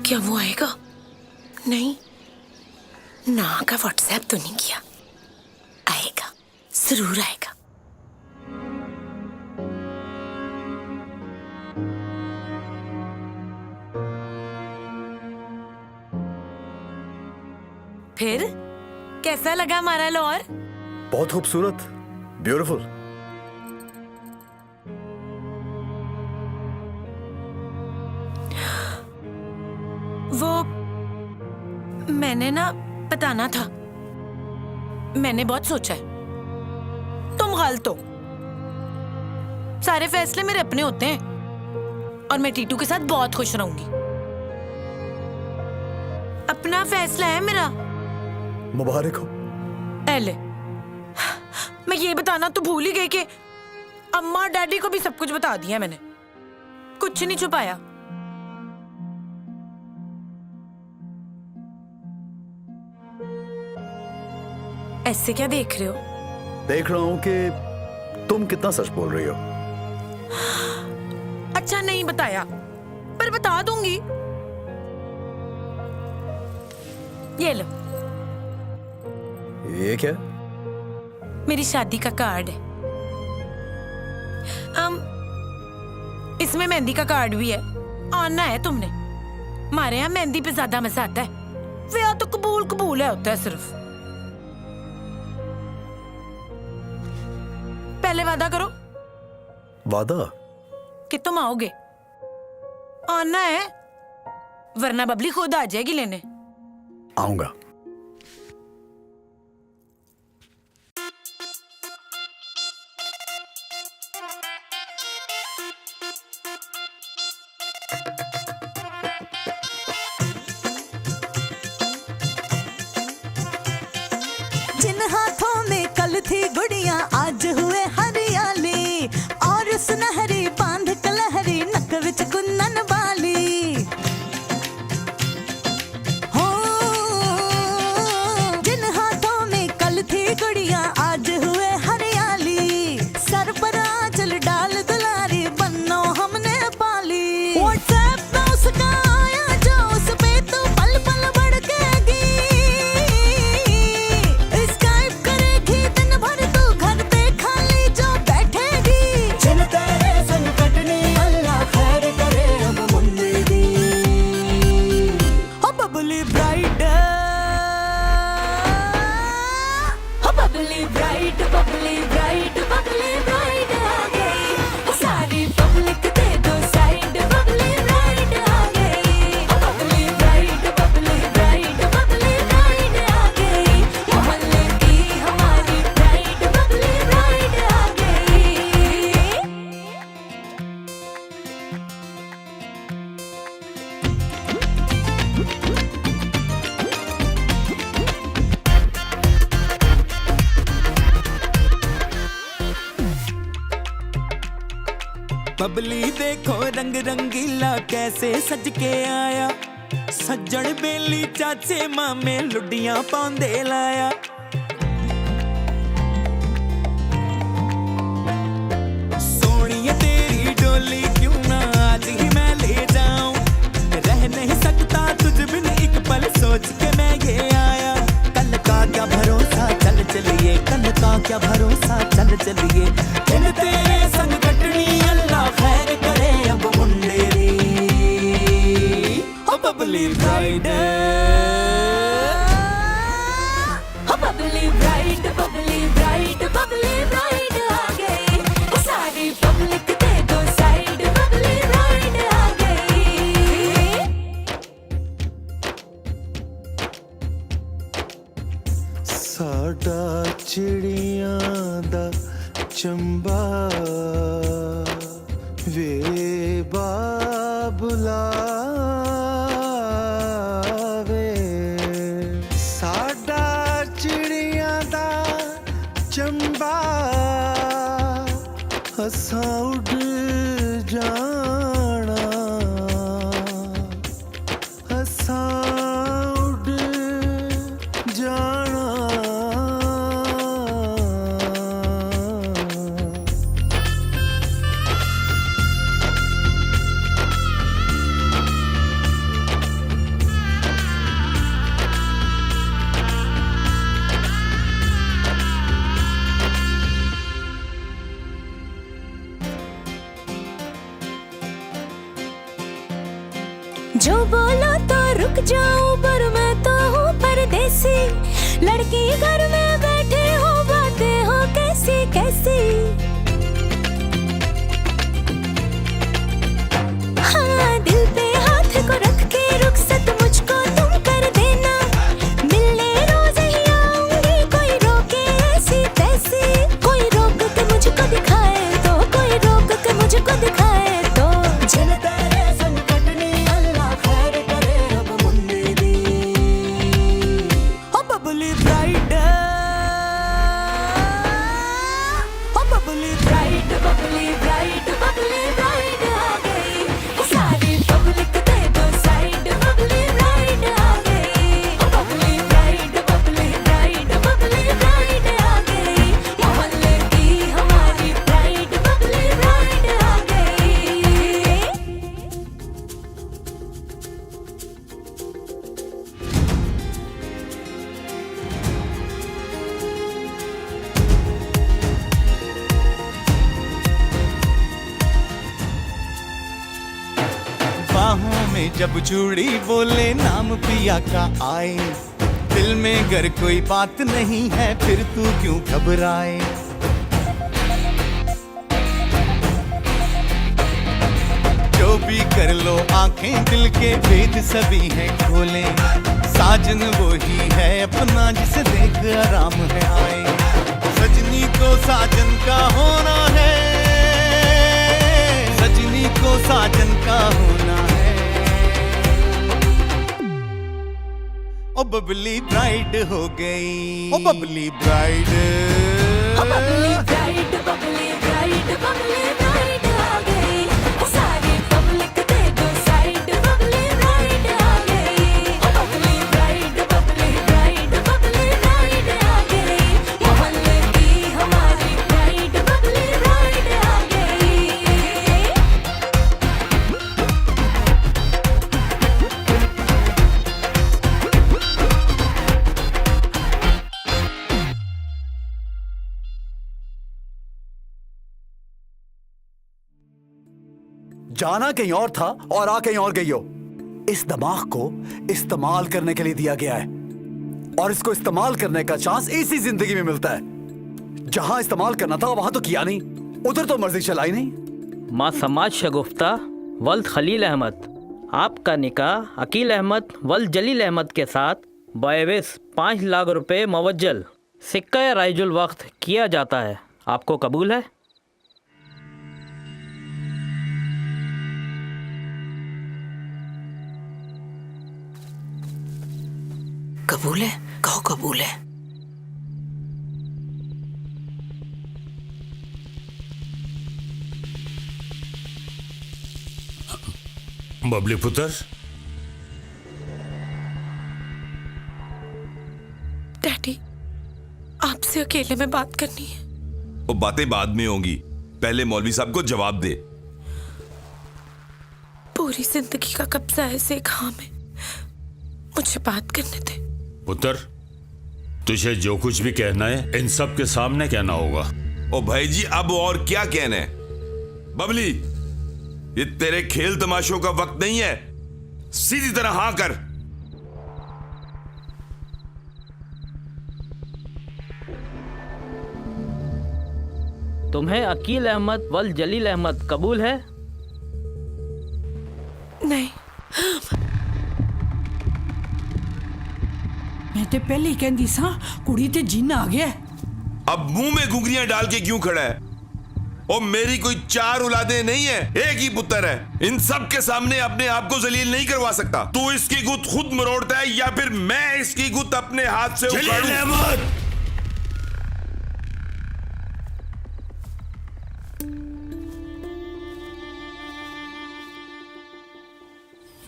क्या वो आएगा? नहीं ना का व्हाट्सएप तो नहीं किया। आएगा, जरूर आएगा। फिर कैसा लगा हमारा लाहौर? बहुत खूबसूरत, ब्यूटीफुल। वो मैंने ना बताना था, मैंने बहुत सोचा है। तुम गलत हो, सारे फैसले मेरे अपने होते हैं और मैं टीटू के साथ बहुत खुश रहूंगी। अपना फैसला है मेरा। मुबारक हो। पहले मैं ये बताना तो भूल ही गई कि अम्मा डैडी को भी सब कुछ बता दिया मैंने, कुछ नहीं छुपाया। ऐसे क्या देख रहे हो? देख रहा हूं कि तुम कितना सच बोल रही हो। अच्छा नहीं बताया, पर बता दूंगी। ये लो। ये क्या? मेरी शादी का कार्ड है। इसमें मेहंदी का कार्ड भी है। आना है तुमने। हमारे यहाँ मेहंदी पे ज्यादा मजा आता है। ब्याह तो कबूल कबूल है होता है सिर्फ। पहले वादा करो। वादा? कि तुम आओगे। आना है, वरना बबली खुद आ जाएगी लेने। आऊंगा। जिन हाथों में कल थी गुड़ियां आज हुए हरियाली, और सुनहरी बांध कलहरी नक विच कुंदन बाली। हो जिन हाथों में कल थी गुड़ियां आज हुए हरियाली, सर पर आंचल डाल दुलारी बन्नो हमने पाली। व्हाट्सएप पे उसका आया जो उस पे तू पल पल भड़केगी, स्काइप करेगी दिन भर तू घर पे खाली जो बबली देखो रंग रंगीला कैसे सज के आया, सज्जन बेली चाचे मामे लुडियां पांदे लाया। सोनिया तेरी डोली क्यों ना आज ही मैं ले जाऊं, रह नहीं सकता तुझ बिन एक पल सोच के मैं ये आया। कल का क्या भरोसा चल चलिए, कल का क्या भरोसा चल चलिए, दिन तेरे संग कटनी अल्लाह खैर करे अब मुंडे दी। ओ बबली ब्राइड, ओ bubbly bride, bubbly bride, bubbly bride आ गई, सारी पब्लिक दे दो साइड, बबली ब्राइड आ गई। साडा चिड़ियां दा चंबा वे बाबुला वे, साडा चिड़ियां दा चंबा असां उड़ जाना, असां उड़ जाना। जो बोलो तो रुक जाऊं पर मैं तो हूँ परदेसी, लड़की घर में बैठे हो बातें हो कैसी कैसी। हाँ दिल पे हाथ को रख के रुखसत मुझको तुम कर देना, मिलने रोज ही आऊंगी कोई रोके ऐसी तैसी, कोई रोक के मुझको दिखाए तो, कोई रोक के मुझको दिखाए तो, जिन तेरे संग कटनी अल्लाह खैर करे अब मुंडे दी। ओ बबली ब्राइड, ओ bubbly bride, bubbly bride, bubbly bride आ गई, सारी पब्लिक दे दो साइड, बबली ब्राइड आ गई। ओ bubbly bride, bubbly bride, bubbly bride आ गई, मोहल्ले की हमारी ब्राइड, बबली ब्राइड आ गई। बाहों में जब चूड़ी बोले नाम पिया का आए, दिल में अगर कोई बात नहीं है फिर तू क्यों घबराए। जो भी कर लो आंखें दिल के भेद सभी हैं खोले, साजन वो ही है अपना जिसे देख आराम है आए। सजनी को साजन का होना है, सजनी को साजन का होना है। ओ बबली ब्राइड हो गई, ओ बबली ब्राइड, ओ bubbly bride, bubbly bride, bubbly bride आ गई, सारी पब्लिक दे दो साइड, बबली ब्राइड आ गई। ओ bubbly bride, bubbly bride, bubbly bride आ गई, मोहल्ले की हमारी ब्राइड, बबली ब्राइड आ गई। जाना कहीं और था और आ कहीं और गई हो। इस दिमाग को इस्तेमाल करने के लिए दिया गया है और इसको इस्तेमाल करने का चांस इसी जिंदगी में मिलता है। जहां इस्तेमाल करना था वहां तो किया नहीं, उधर तो मर्जी चलाई नहीं। माँ समाज शगुफ्ता वल्द खलील अहमद, आपका निकाह अकील अहमद वल्द जलील अहमद के साथ बएविस 5 लाख रुपए मुवज्जल सिक्का राइजुल वक्त किया जाता है। आपको कबूल है? कबूल है? कहो कबूल है। बबली पुत्र, डैडी, आपसे अकेले में बात करनी है। वो बातें बाद में होंगी, पहले मौलवी साहब को जवाब दे। पूरी जिंदगी का कब्जा ऐसे एक हाँ में, मुझे बात करने दे। पुत्र, तुझे जो कुछ भी कहना है इन सब के सामने कहना होगा। ओ भाई जी, अब और क्या कहना है? बबली, ये तेरे खेल तमाशों का वक्त नहीं है, सीधी तरह हाँ कर। तुम्हें अकील अहमद वल जलील अहमद कबूल है? नहीं। मैं तो पहले ही कहती सा कुड़ी ते जिन्न आ गया। अब मुंह में घुंघरियां डाल के क्यों खड़ा है? ओ मेरी कोई 4 औलादें नहीं है, एक ही पुत्र है। इन सब के सामने अपने आप को जलील नहीं करवा सकता। तू इसकी गुत खुद मरोड़ता है या फिर मैं इसकी गुत अपने हाथ से उखाड़ूं?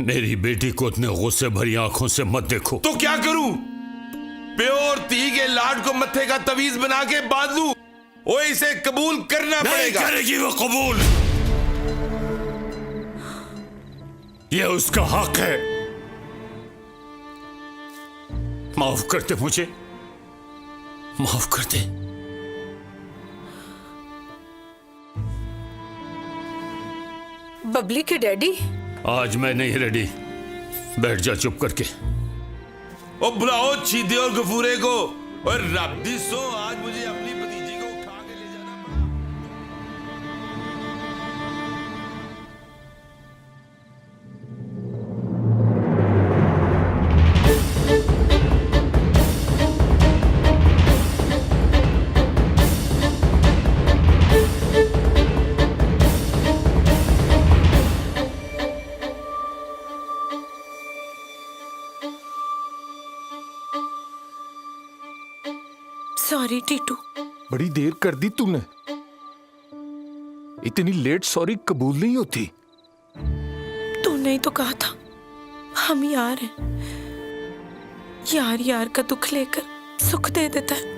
मेरी बेटी को इतने गुस्से भरी आंखों से मत देखो। तो क्या करूं? प्योर ती के लाड को मत्थे का तवीज बना के बांध लूं? ओ इसे कबूल करना पड़ेगा। नहीं करेगी वो कबूल, ये उसका हक है। माफ कर दे मुझे, माफ कर दे। बबली के डैडी, आज मैं नहीं रेडी, बैठ जा चुप करके। ओ बुलाओ चीदे और गफूरे को। और रब्दी सो, आज मुझे अपनी भतीजी को उठा के ले जाना पड़ा। सॉरी टीटू। बड़ी देर कर दी तूने। इतनी लेट सॉरी कबूल नहीं होती। तूने ही तो कहा था हम यार हैं। यार यार का दुख लेकर सुख दे देता है।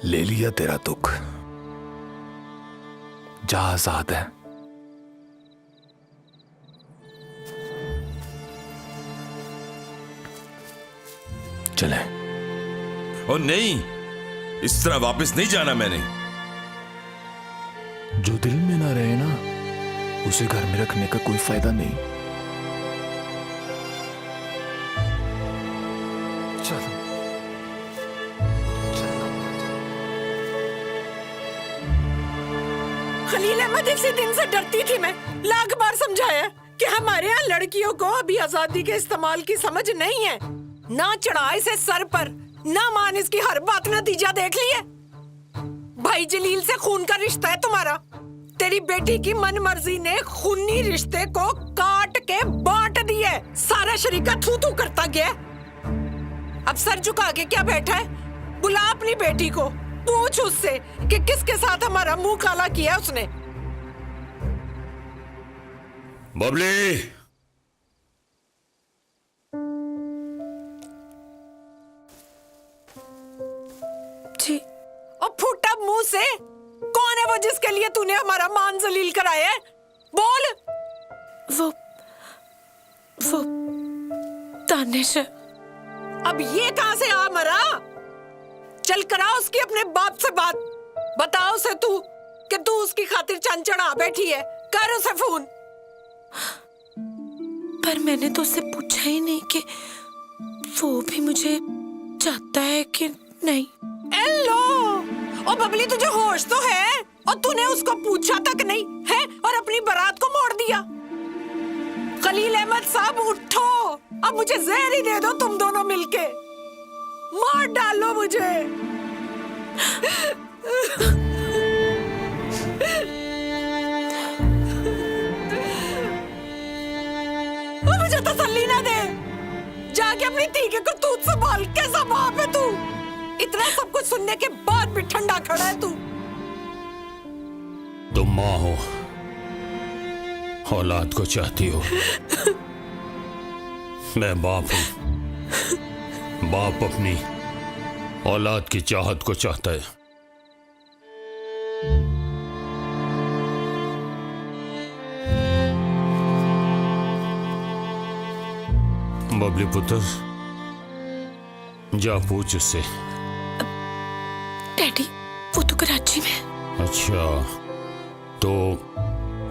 ले लिया तेरा दुख, जा आजाद है। चले। ओ नहीं, इस तरह वापस नहीं जाना मैंने। जो दिल में ना रहे ना, उसे घर में रखने का कोई फायदा नहीं। चलो। खलील अहमद, इसी दिन से डरती थी मैं। लाख बार समझाया कि हमारे यहाँ लड़कियों को अभी आजादी के इस्तेमाल की समझ नहीं है। ना चढ़ा इसे सर पर, ना मान इसकी हर बात नतीजा देख लिए। भाई जलील से खून का रिश्ता है तुम्हारा। तेरी बेटी की मन मर्जी ने खूनी रिश्ते को काट के बांट दिया। सारा शरीका थू थू करता गया। अब सर झुका के क्या बैठा है? बुला अपनी बेटी को, पूछ उससे कि किसके साथ हमारा मुंह काला किया उसने। बबली, जी। और फूटा मुंह से, कौन है वो जिसके लिए तूने हमारा मान जलील कराया है? बोल। वो दानिश। अब ये कहां से आ मरा? चल करा उसकी अपने बाप से बात। बताओ उसे तू कि तू उसकी खातिर चंद चढ़ा बैठी है। कर उसे फोन। पर मैंने तो उससे पूछा ही नहीं कि वो भी मुझे चाहता है कि नहीं। एलो, ओ बबली, तुझे होश तो है? और तूने उसको पूछा तक नहीं है और अपनी बारात को मोड़ दिया। भैया। खलील अहमद साहब उठो, अब मुझे जहर ही दे दो तुम दोनों मिलके, मार डालो मुझे। मुझे तसल्ली ना दे, जाके अपनी धी के करतूत संभाल। कैसा बाप है तू, इतना सब कुछ सुनने के बाद भी ठंडा खड़ा है तू। तुम माँ हो, औलाद को चाहती हो, मैं बाप हूं। बाप अपनी औलाद की चाहत को चाहता है। बबली पुत्र, जा पूछ उससे। डैडी, वो तो कराची में। अच्छा, तो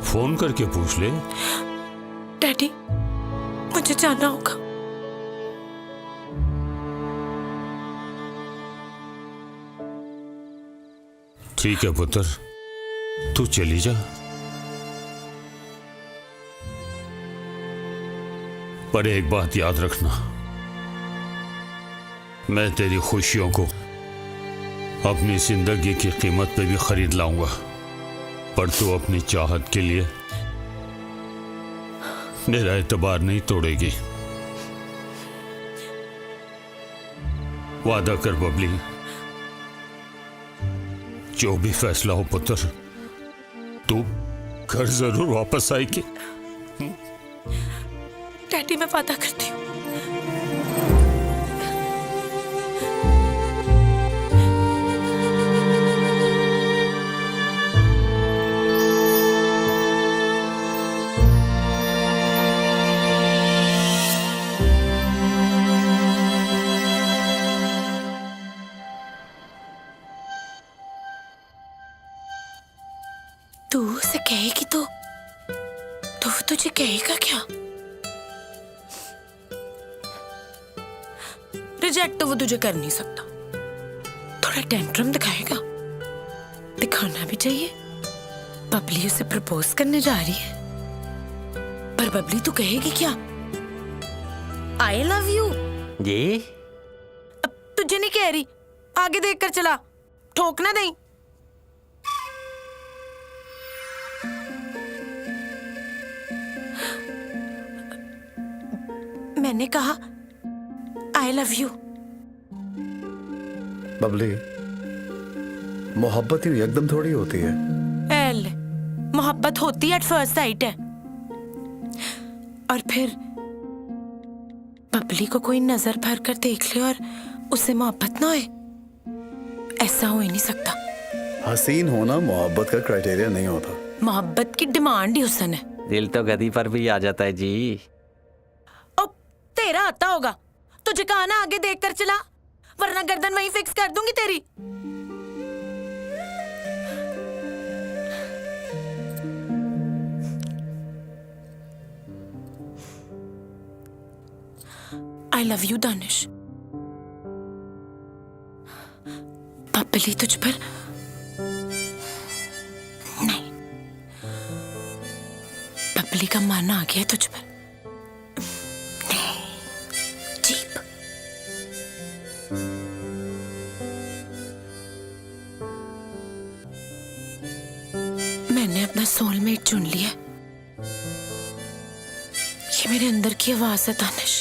फोन करके पूछ ले। डैडी, मुझे जाना होगा। ठीक है पुत्र, तू चली जा, पर एक बात याद रखना, मैं तेरी खुशियों को अपनी जिंदगी की कीमत पे भी खरीद लाऊंगा, पर तू अपनी चाहत के लिए मेरा एतबार नहीं तोड़ेगी। वादा कर बबली, जो भी फैसला हो पुत्र, तू घर जरूर वापस आएगी। डैडी, मैं वादा करती हूँ। तू उसे कहेगी तो वो तुझे कहेगा क्या? रिजेक्ट तो वो तुझे कर नहीं सकता, थोड़ा टेंट्रम दिखाएगा, दिखाना भी चाहिए। बबली उसे प्रपोज करने जा रही है, पर बबली तू कहेगी क्या? I love you. जी? अब तुझे नहीं कह रही, आगे देख कर चला, ठोक ना नहीं। मैंने कहा आई लव यू। बबली, मोहब्बत यूं एकदम थोड़ी होती है। एल, मोहब्बत होती है एट फर्स्ट साइट है, और फिर बबली को कोई नजर भर कर देख ले और उससे मोहब्बत ना होए, ऐसा हो ही नहीं सकता। हसीन होना मोहब्बत का क्राइटेरिया नहीं होता। मोहब्बत की डिमांड ही हुस्न है। दिल तो गदी पर भी आ जाता है जी। तेरा आता होगा, तुझे कहा ना आगे देख कर चला, वरना गर्दन वहीं फिक्स कर दूंगी तेरी। आई लव यू दानिश। बबली तुझ पर नहीं, बबली का मन आ गया तुझ पर। मैंने अपना सोलमेट चुन लिया। ये मेरे अंदर की आवाज है दानिश।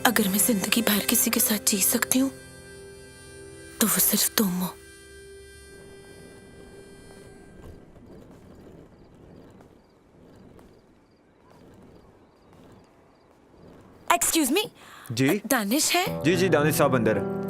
अगर मैं जिंदगी भर किसी के साथ जी सकती हूँ तो वो सिर्फ तुम हो। Excuse me. जी दानिश है? जी जी, दानिश साहब अंदर है।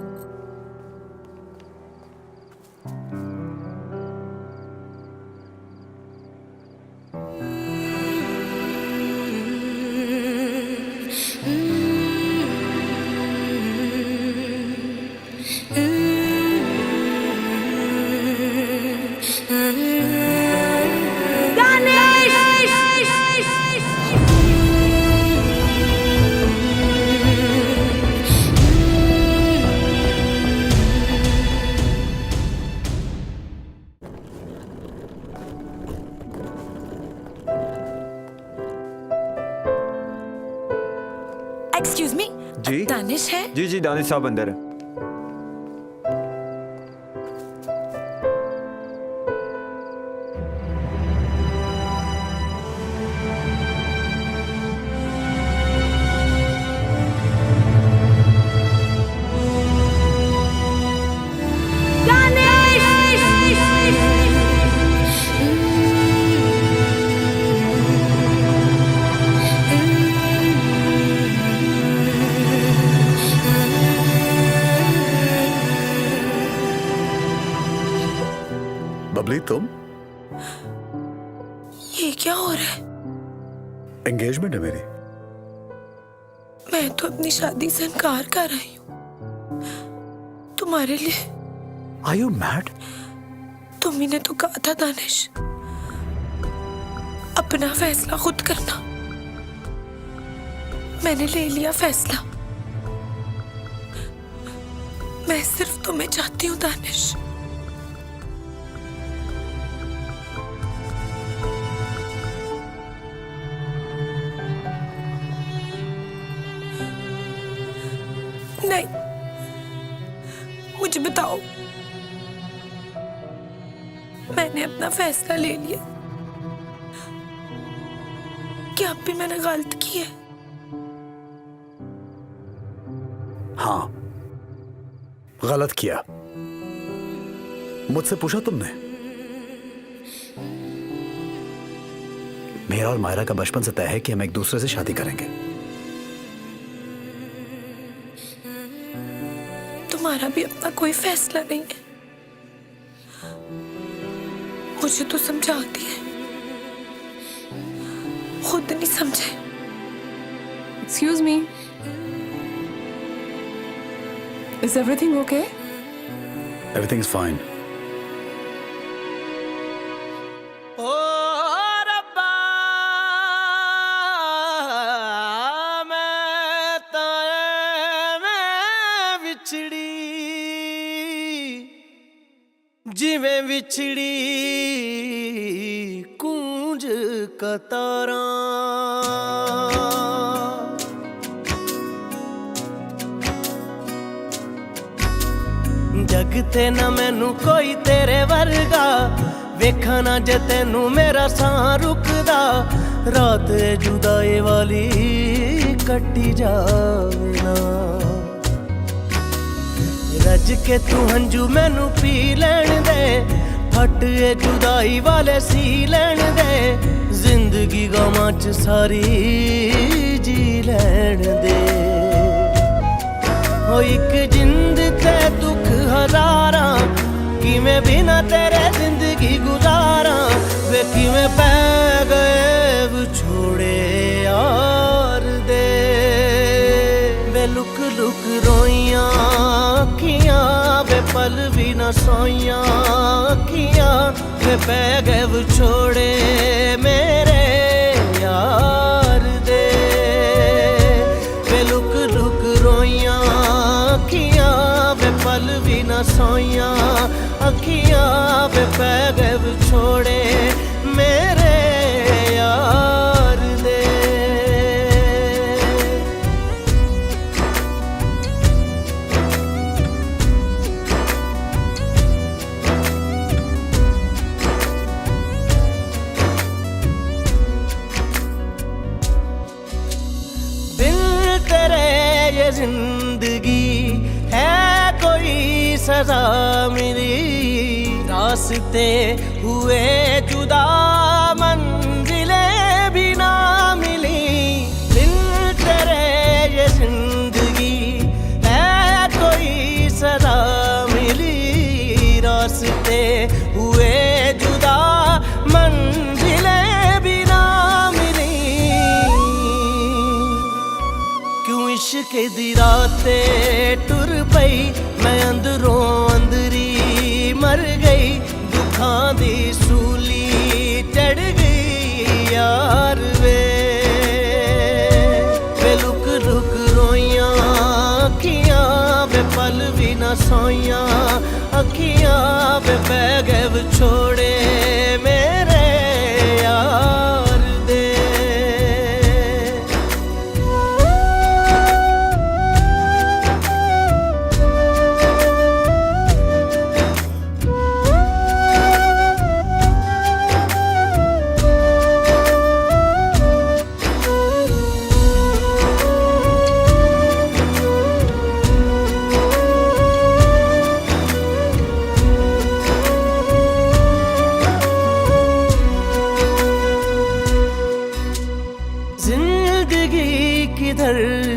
एक्सक्यूज मी, जी दानिश है? जी जी दानिश साहब अंदर है। बबली तुम? ये क्या हो रहा है? एंगेजमेंट है मेरी। मैं तो अपनी शादी से इनकार कर रही हूँ तुम्हारे लिए। Are you mad? तुम्ही ने तो कहा था दानिश, अपना फैसला खुद करना। मैंने ले लिया फैसला। मैं सिर्फ तुम्हें चाहती हूँ दानिश। नहीं, मुझे बताओ, मैंने अपना फैसला ले लिया। क्या अब भी मैंने गलत की है? हाँ, गलत किया। मुझसे पूछा तुमने? मेरा और मायरा का बचपन से तय है कि हम एक दूसरे से शादी करेंगे। तुम्हारा भी अपना कोई फैसला नहीं है। मुझे तो समझाती है, खुद नहीं समझे। Excuse me. Is everything okay? Everything is fine. जिवें विछड़ी कूंज कतारा, जग ते ना मैनू कोई तेरे वर्गा, वेखा ना जे तेनू मेरा सां रुकदा, रात जुदाई वाली कट्टी जावे ना। रज के तू हंजू मैनू पी लैन दे, फट जुदाई वाले सी लैन दे, जिंदगी गमां च सारी जी लैन दे। ओ एक जिंद ते दुख हजारा, किवें बिना तेरे जिंदगी गुजारा, वे किवें पै गए विछोड़े यार दे। वे लुक लुक रोइयां अखियां, वे पल भी न सोइयां अखियां, वे पै गए विछोड़े मेरे यार दे। वे लुक लुक रोइयां अखियां, वे पल भी न सोइयां अखियां, वे पै गए विछोड़े मेरे यार दे। जिंदगी है कोई सजा मिली, रास्ते हुए जुदा मंजिलें भी ना मिली। दिल तेरे ये जिंदगी है कोई सजा मिली, रास्ते हुए जुदा मंजिलें भी ना मिली। क्यों इश्क दी राते टुर पई, मैं अंदरों अंदरी मर गई, दुखां दी सूली चढ़ गई यार वे। वे लुक लुक रोइयां अखियां, वे पल भी न सोइयां अखियां, वे पै गए विछोड़े मेरे यार दे।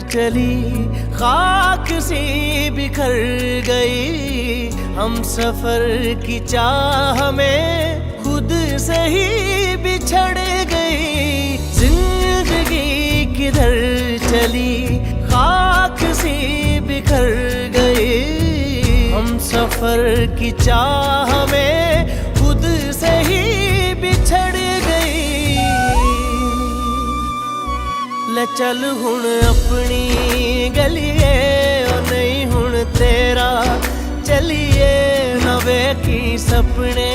चली खाक सी बिखर गई हम सफर की चाह में खुद से ही बिछड़ गई जिंदगी किधर चली खाक सी बिखर गई हम सफर की चाह में खुद से ही बिछड़ गई ले चल हुण अपनी गलिए ओ नहीं हुण तेरा चलिए नवे की सपने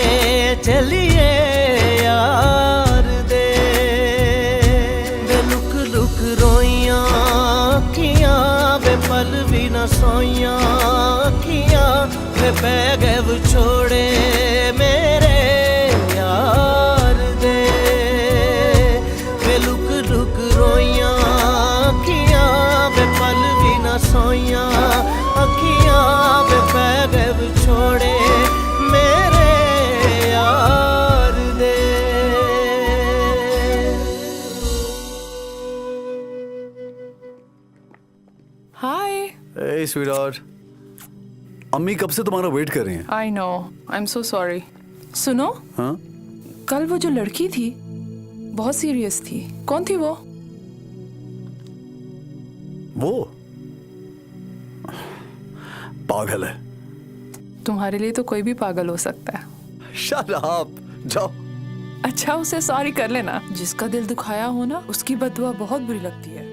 चलिए यार दे लुक लुक रोइयां अखियां वे पल भी न सोइयां अखियां वे पै गए छोड़े मेरे यार दे वे लुक लुक रोइयां अखियां वे पल भी न सोइयां अखियां वे पै गए छोड़े मेरे यार दे हाय Hey sweetheart, अम्मी कब से तुम्हारा वेट कर रही हैं? I know I am so sorry सुनो हाँ? कल वो जो लड़की थी बहुत सीरियस थी कौन थी वो पागल है। तुम्हारे लिए तो कोई भी पागल हो सकता है Shut up, जाओ। अच्छा उसे सॉरी कर लेना जिसका दिल दुखाया हो ना उसकी बददुआ बहुत बुरी लगती है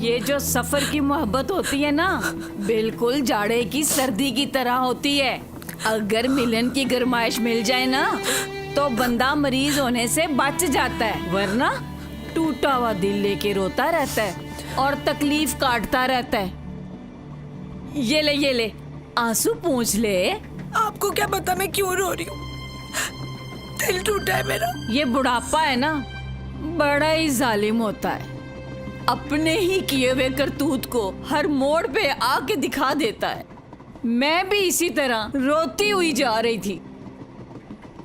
ये जो सफर की मोहब्बत होती है ना बिल्कुल जाड़े की सर्दी की तरह होती है। अगर मिलन की गरमाइश मिल जाए ना तो बंदा मरीज होने से बच जाता है, वरना टूटा हुआ दिल लेके रोता रहता है और तकलीफ काटता रहता है। ये ले आंसू पूंछ ले। आपको क्या पता मैं क्यों रो रही हूँ? दिल टूटा है मेरा। ये बुढ़ापा है ना बड़ा ही जालिम होता है, अपने ही किए हुए करतूत को हर मोड़ पे आके दिखा देता है। मैं भी इसी तरह रोती हुई जा रही थी,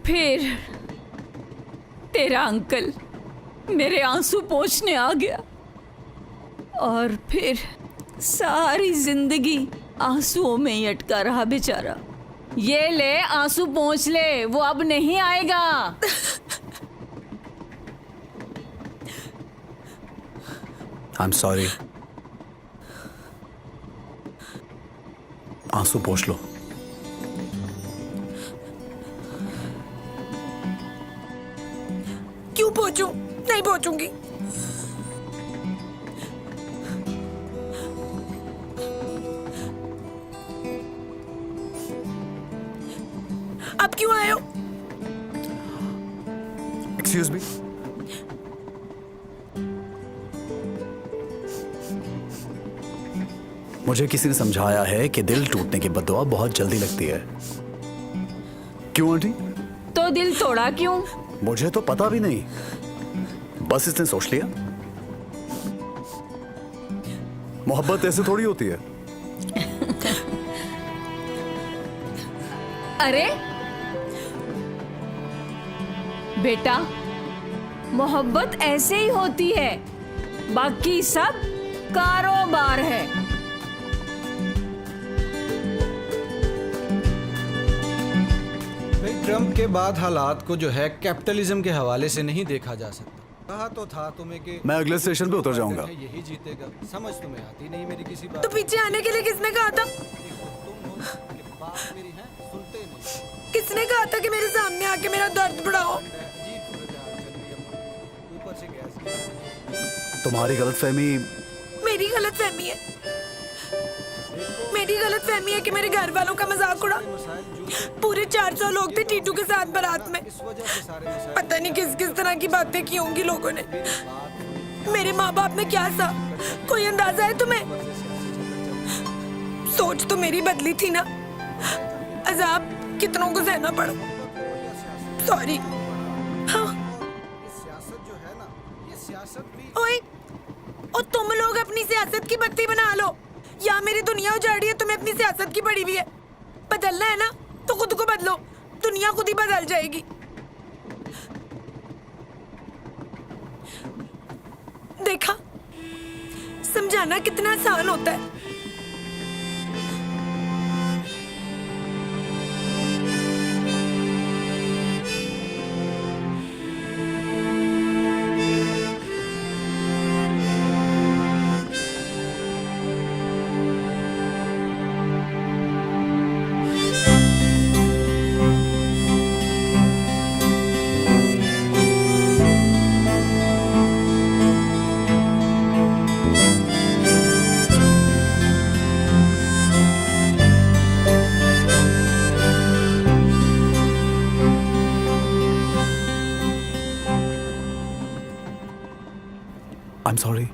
फिर तेरा अंकल मेरे आंसू पोंछने आ गया और फिर सारी जिंदगी आंसुओं में ही अटका रहा बेचारा। ये ले आंसू पोंछ ले, वो अब नहीं आएगा। I'm sorry. आंसू पोंछ लो। क्यों पोंछूं? नहीं पोंछूंगी। आप क्यों आए हो? Excuse me. मुझे किसी ने समझाया है कि दिल टूटने की बद्दुआ बहुत जल्दी लगती है। क्यों आंटी? तो दिल तोड़ा क्यों? मुझे तो पता भी नहीं, बस इसने सोच लिया। मोहब्बत ऐसे थोड़ी होती है। अरे बेटा, मोहब्बत ऐसे ही होती है, बाकी सब कारोबार है। ट्रम्प के बाद हालात को जो है कैपिटलिज्म के हवाले से नहीं देखा जा सकता। कहा तो था तुम्हें कि मैं अगले स्टेशन पे उतर जाऊंगा। यही जीतेगा, समझ तुम्हें आती नहीं मेरी किसी बात। तो पीछे आने के लिए किसने कहा था? बात मेरी है, सुनते नहीं। किसने कहा था कि मेरे सामने आके मेरा दर्द बढ़ाओ? ऊपर से गैस तुम्हारी गलतफहमी मेरी गलतफहमी है। मेरी गलतफहमी है कि मेरे घर वालों का मजाक उड़ा। पूरे 400 लोग थे टीटू के साथ बारात में। पता नहीं किस किस तरह की बातें की होंगी लोगों ने। मेरे माँ बाप ने क्या सा, कोई अंदाजा है तुम्हें? सोच तो मेरी बदली थी ना, अजाब कितनों को सहना पड़ा। सॉरी। हाँ। ओए, और तुम लोग अपनी सियासत की बत्ती बना लो, या मेरी दुनिया उजाड़ी है तुम्हें अपनी सियासत की पड़ी हुई है। बदलना है ना तो खुद को बदलो, दुनिया खुद ही बदल जाएगी। देखा, समझाना कितना आसान होता है। I'm sorry.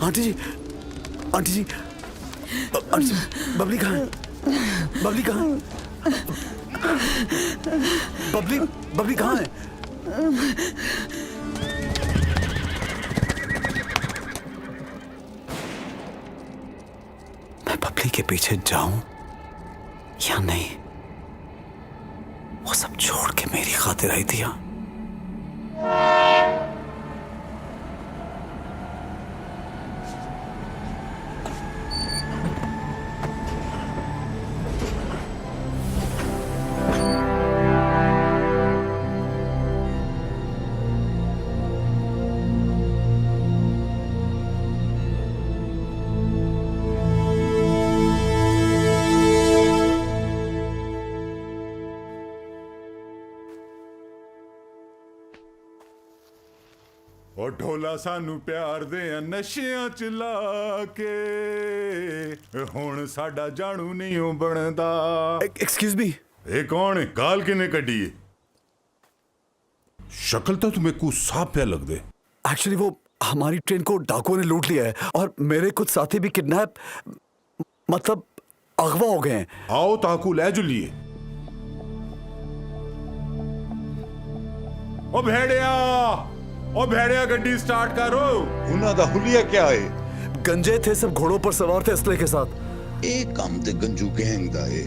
Aunty ji, aunty ji, aunty ji, Babli कहाँ है? बबली कहाँ है? बबली, बबली कहाँ है? मैं बबली के पीछे जाऊं या नहीं? वो सब छोड़ के मेरी खातिर आई थी यहाँ। ਉਹ ਢੋਲਾ ਸਾਨੂੰ ਪਿਆਰ ਦੇ ਨਸ਼ਿਆਂ ਚ ਲਾ ਕੇ ਹੁਣ ਸਾਡਾ ਜਾਣੂ ਨਹੀਂ ਉਹ ਬਣਦਾ। एक्सक्यूज मी, ਇਹ ਕੌਣ ਹੈ? ਗਾਲ ਕਿਨੇ ਕੱਢੀ ਹੈ? शक्ल तो तुम्हें कुछ साफ पे लग दे। एक्चुअली वो हमारी ट्रेन को डाकुओं ने लूट लिया है और मेरे कुछ साथी भी किडनैप मतलब अगवा हो गए हैं। आओ ताकू ले जुलिए। ओ भेड़िया गड्डी स्टार्ट करो। उन्हों दा हुलिया क्या है? गंजे थे, सब घोड़ों पर सवार थे असले के साथ। एक काम ते गंजू गैंग दा है।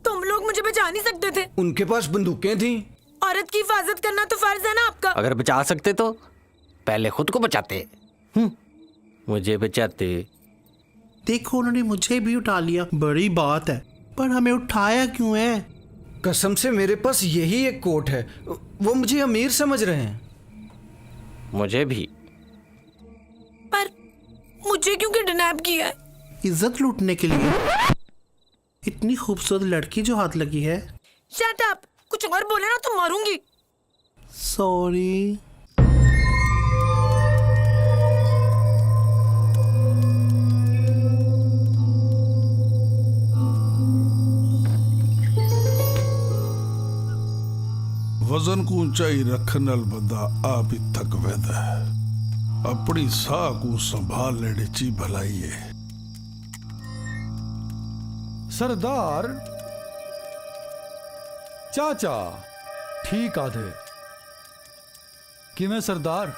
तुम लोग मुझे बचा नहीं सकते थे। उनके पास बंदूकें थी। औरत की हिफाजत करना तो फर्ज है ना आपका। अगर बचा सकते तो पहले खुद को बचाते। मुझे बचाते। देखो उन्होंने मुझे भी उठा लिया, बड़ी बात है, पर हमें उठाया क्यों है? कसम से मेरे पास यही एक कोट है, वो मुझे अमीर समझ रहे हैं। मुझे भी। पर मुझे क्यों किडनैप किया है? इज्जत लूटने के लिए। इतनी खूबसूरत लड़की जो हाथ लगी है। शट अप, कुछ और बोले ना तो मारूंगी। सॉरी। वजन को ऊंचाई रखने वाला बंदा आप ही थक वैदा है। अपनी साह को संभाल लेने ची भलाई है। सरदार चाचा ठीक आधे कि मैं सरदार।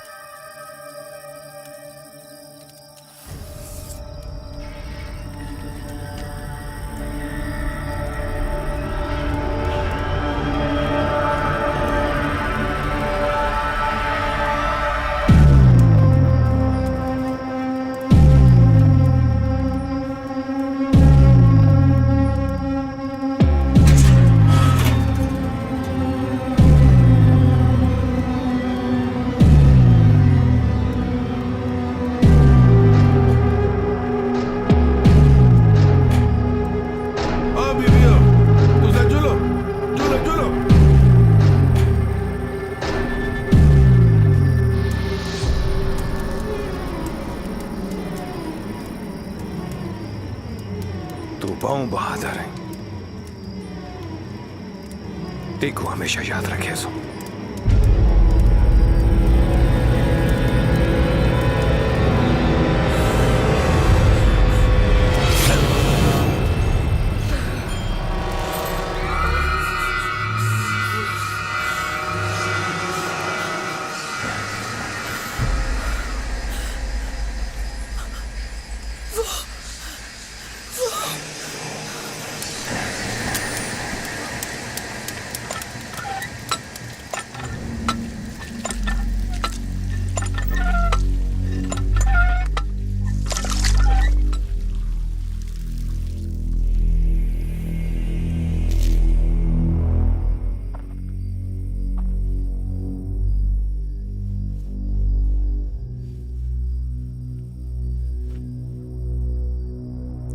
बहादुर है, देखो हमेशा याद रखे सो।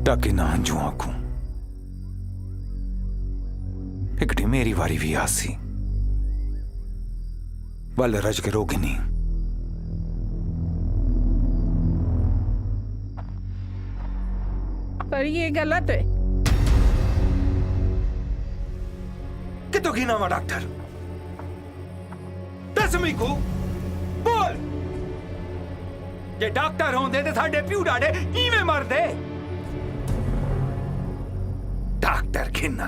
ताकि ना हंजू आंखू एकड़ी मेरी वारी भी आसी वाले रज के रोगिनी। पर ये गलत है। कितो की नाम डॉक्टर दसवीं को बोल जे डॉक्टर होंदे ते साडे प्यू डाडे इवें मरदे। डॉक्टर खिन्ना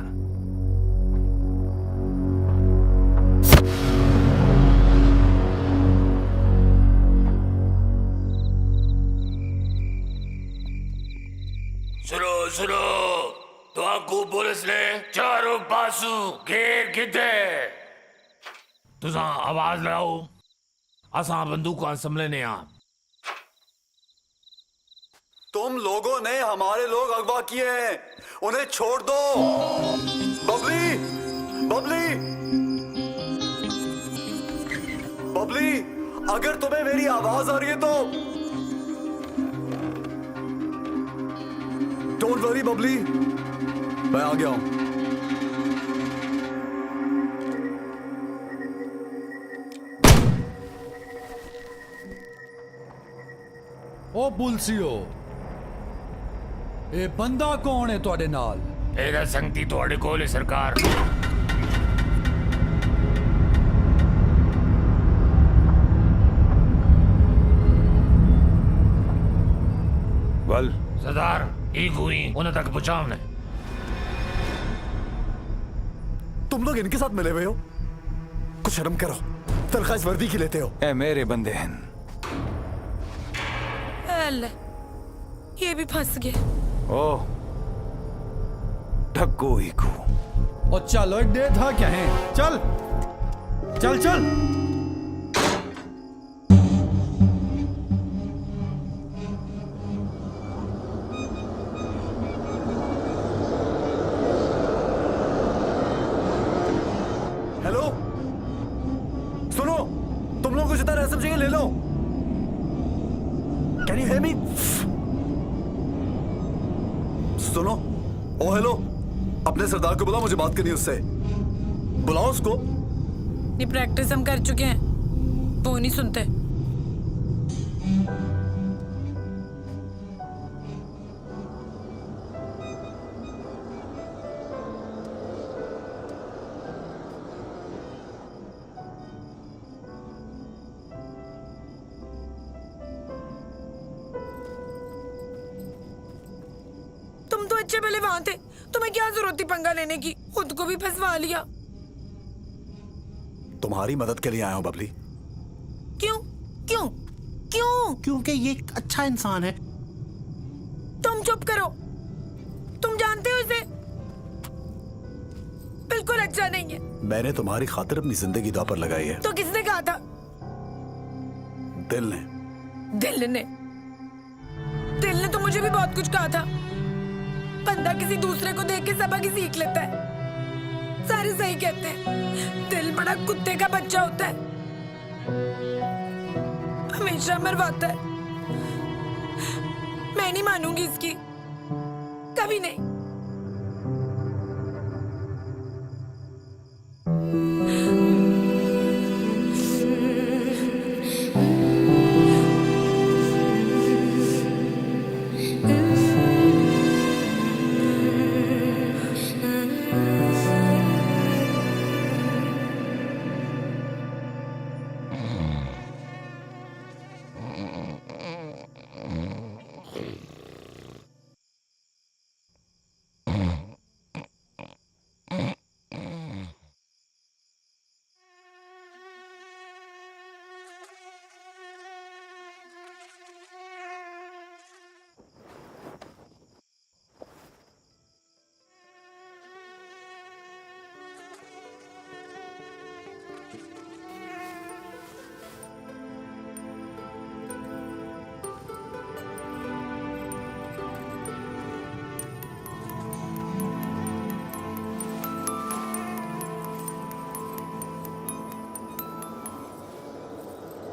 सुनो सुनो, तो आपको पुलिस ने चारों पासू घेर किते तुसा आवाज लाओ, असा बंदूक संभलने आ। तुम लोगों ने हमारे लोग अगवा किए हैं, उन्हें छोड़ दो। बबली बबली बबली, अगर तुम्हें मेरी आवाज आ रही है तो डोंट वरी बबली, मैं आ गया हूं। ओ बुलसियो, ये बंदा कौन है ਤੁਹਾਡੇ ਨਾਲ? ਇਹਦਾ ਸੰਗਤੀ ਤੁਹਾਡੇ ਕੋਲ ਹੈ ਸਰਕਾਰ। वल सरदार एक हुई उन्हें तक पहुंचाओ। तुम लोग इनके साथ मिले हुए हो? कुछ शर्म करो, तनख्वाह इस वर्दी की लेते हो। ए मेरे बंदे हैं। ले, ये भी फंस गए। ओ ढक्को ही को। और चलो दे था क्या है? चल चल चल। हेलो, सुनो, तुम लोग को जितना रसम चाहिए ले लो। Can you hear me? सुनो, ओ हेलो, अपने सरदार को बुलाओ, मुझे बात करनी है उससे। बुलाओ उसको। ये प्रैक्टिस हम कर चुके हैं, वो नहीं सुनते। तुम तो अच्छे भले वहां थे, तुम्हें क्या जरूरत थी पंगा लेने की? खुद को भी फंसवा लिया। तुम्हारी मदद के लिए आया हूं बबली। क्यों क्यों क्यों? क्योंकि ये एक अच्छा इंसान है। तुम चुप करो, तुम जानते हो इसे बिल्कुल अच्छा नहीं है। मैंने तुम्हारी खातिर अपनी जिंदगी दांव पर लगाई है। तो किसने कहा था? दिल ने। दिल ने? दिल ने तो मुझे भी बहुत कुछ कहा था। बंदा किसी दूसरे को देख के सबक ही सीख लेता है। सारे सही कहते हैं, दिल बड़ा कुत्ते का बच्चा होता है, हमेशा मरवाता है। मैं नहीं मानूंगी इसकी, कभी नहीं।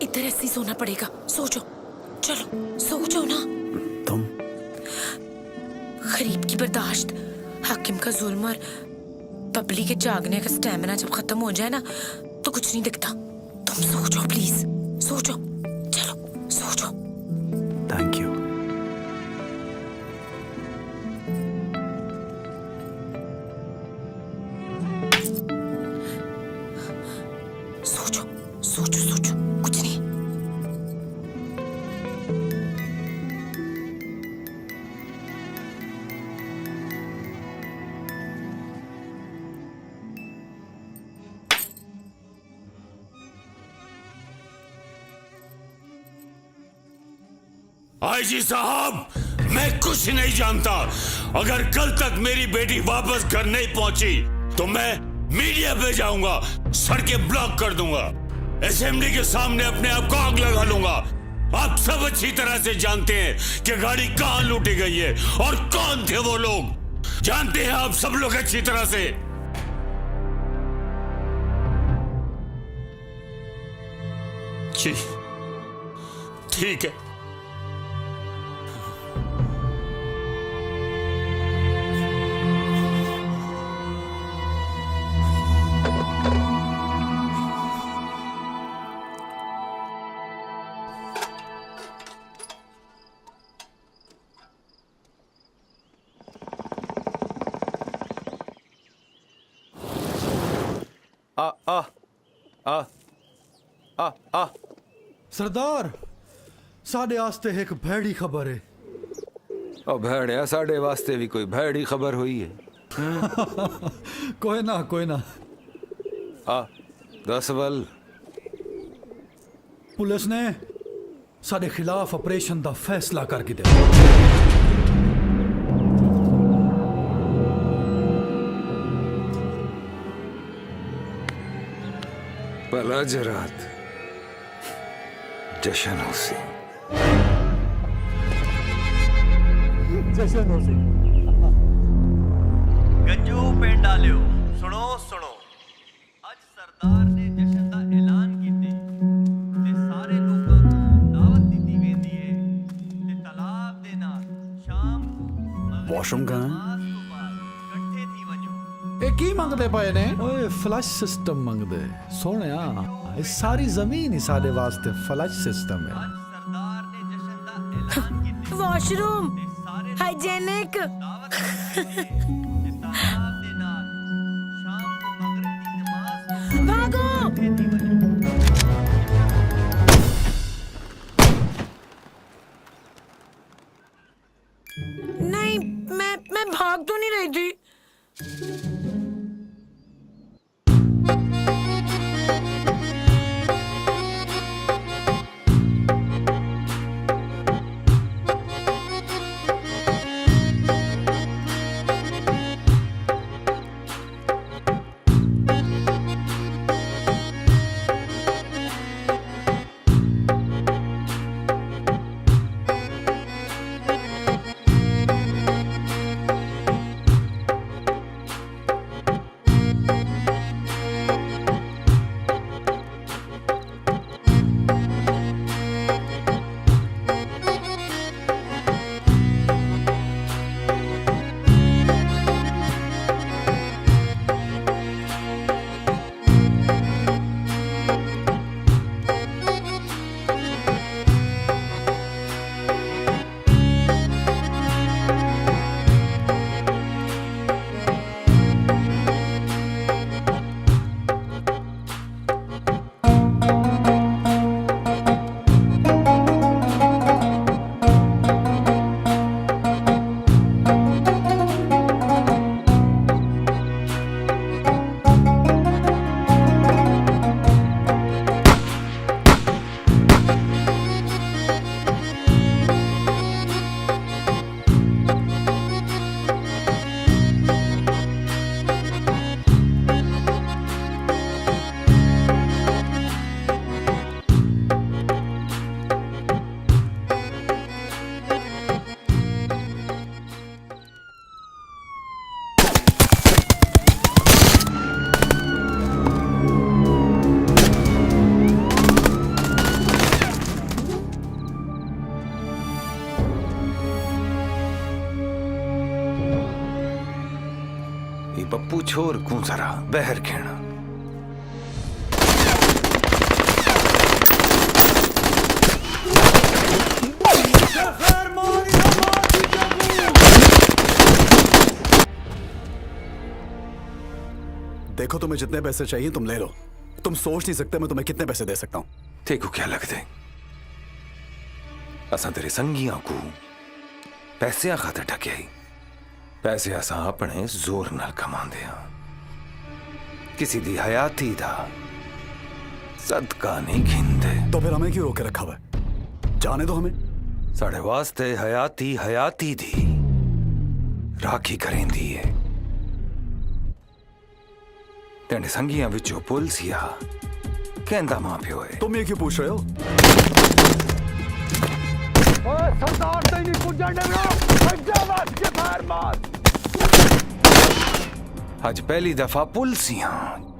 इधर ऐसे ही सोना पड़ेगा। सो जाओ, चलो सो जाओ ना। तुम गरीब की बर्दाश्त, हाकिम का जुल्म और बबली के जागने का स्टैमिना जब खत्म हो जाए ना तो कुछ नहीं दिखता। तुम सो जाओ प्लीज, सो जाओ, चलो सो जाओ। Thank you. सो जाओ, सो जाओ, सो जाओ, कुछ नहीं। आईजी साहब, मैं कुछ नहीं जानता। अगर कल तक मेरी बेटी वापस घर नहीं पहुंची तो मैं मीडिया पे जाऊंगा, सड़कें ब्लॉक कर दूंगा, असेंबली के सामने अपने आप को आग लगा लूंगा। आप सब अच्छी तरह से जानते हैं कि गाड़ी कहां लूटी गई है और कौन थे वो लोग। जानते हैं आप सब लोग अच्छी तरह से। जी ठीक है। सरदार साढ़े आस्ते एक भैड़ी खबर है। और भेड़िया साढ़े वास्ते भी कोई भैड़ी खबर हुई है। कोई ना दस बल पुलिस ने साढ़े खिलाफ ऑपरेशन दा फैसला करके दे। भला जरात जशन हुसैन जशन हुसैन गंजू पिंड डालियो सुनो सुनो अज सरदार ने जशन दा ऐलान कीते ते सारे लोकां को दावत दी वेंदी है ते तालाब दे नाल शाम वॉशरूम कहाँ है? ਇਹ ਕੀ ਮੰਗਦੇ ਪਏ ਨੇ ਓਏ ਫਲਸ਼ ਸਿਸਟਮ ਮੰਗਦੇ ਸੋਹਣਿਆ ਇਹ ਸਾਰੀ ਜ਼ਮੀਨ ਹੀ ਸਾਡੇ ਵਾਸਤੇ ਫਲਸ਼ ਸਿਸਟਮ ਹੈ वॉशरूम हाइजेनिक भागो। नहीं मैं भाग तो नहीं रही थी। पप्पू छोर कू जरा बहर खेना। देखो तुम्हें जितने पैसे चाहिए तुम ले लो। तुम सोच नहीं सकते मैं तुम्हें कितने पैसे दे सकता हूं। देखो क्या लगते असा तेरे संगियां को पैसे खातर टके आई पैसे असा अपने जोर नाल कमांदे हां किसी दी हयाती दा सदका नहीं खिंदे। तो फिर हमें क्यों रोके रखा हुआ है? जाने दो हमें। साढ़े वास्ते हयाती हयाती दी राखी करेंदी है। तेने संगियां विचों पुलसिया कहंदा मां प्यो है। तुम ये क्यों पूछ रहे हो? सरदार नहीं आज पहली दफा पुलसियां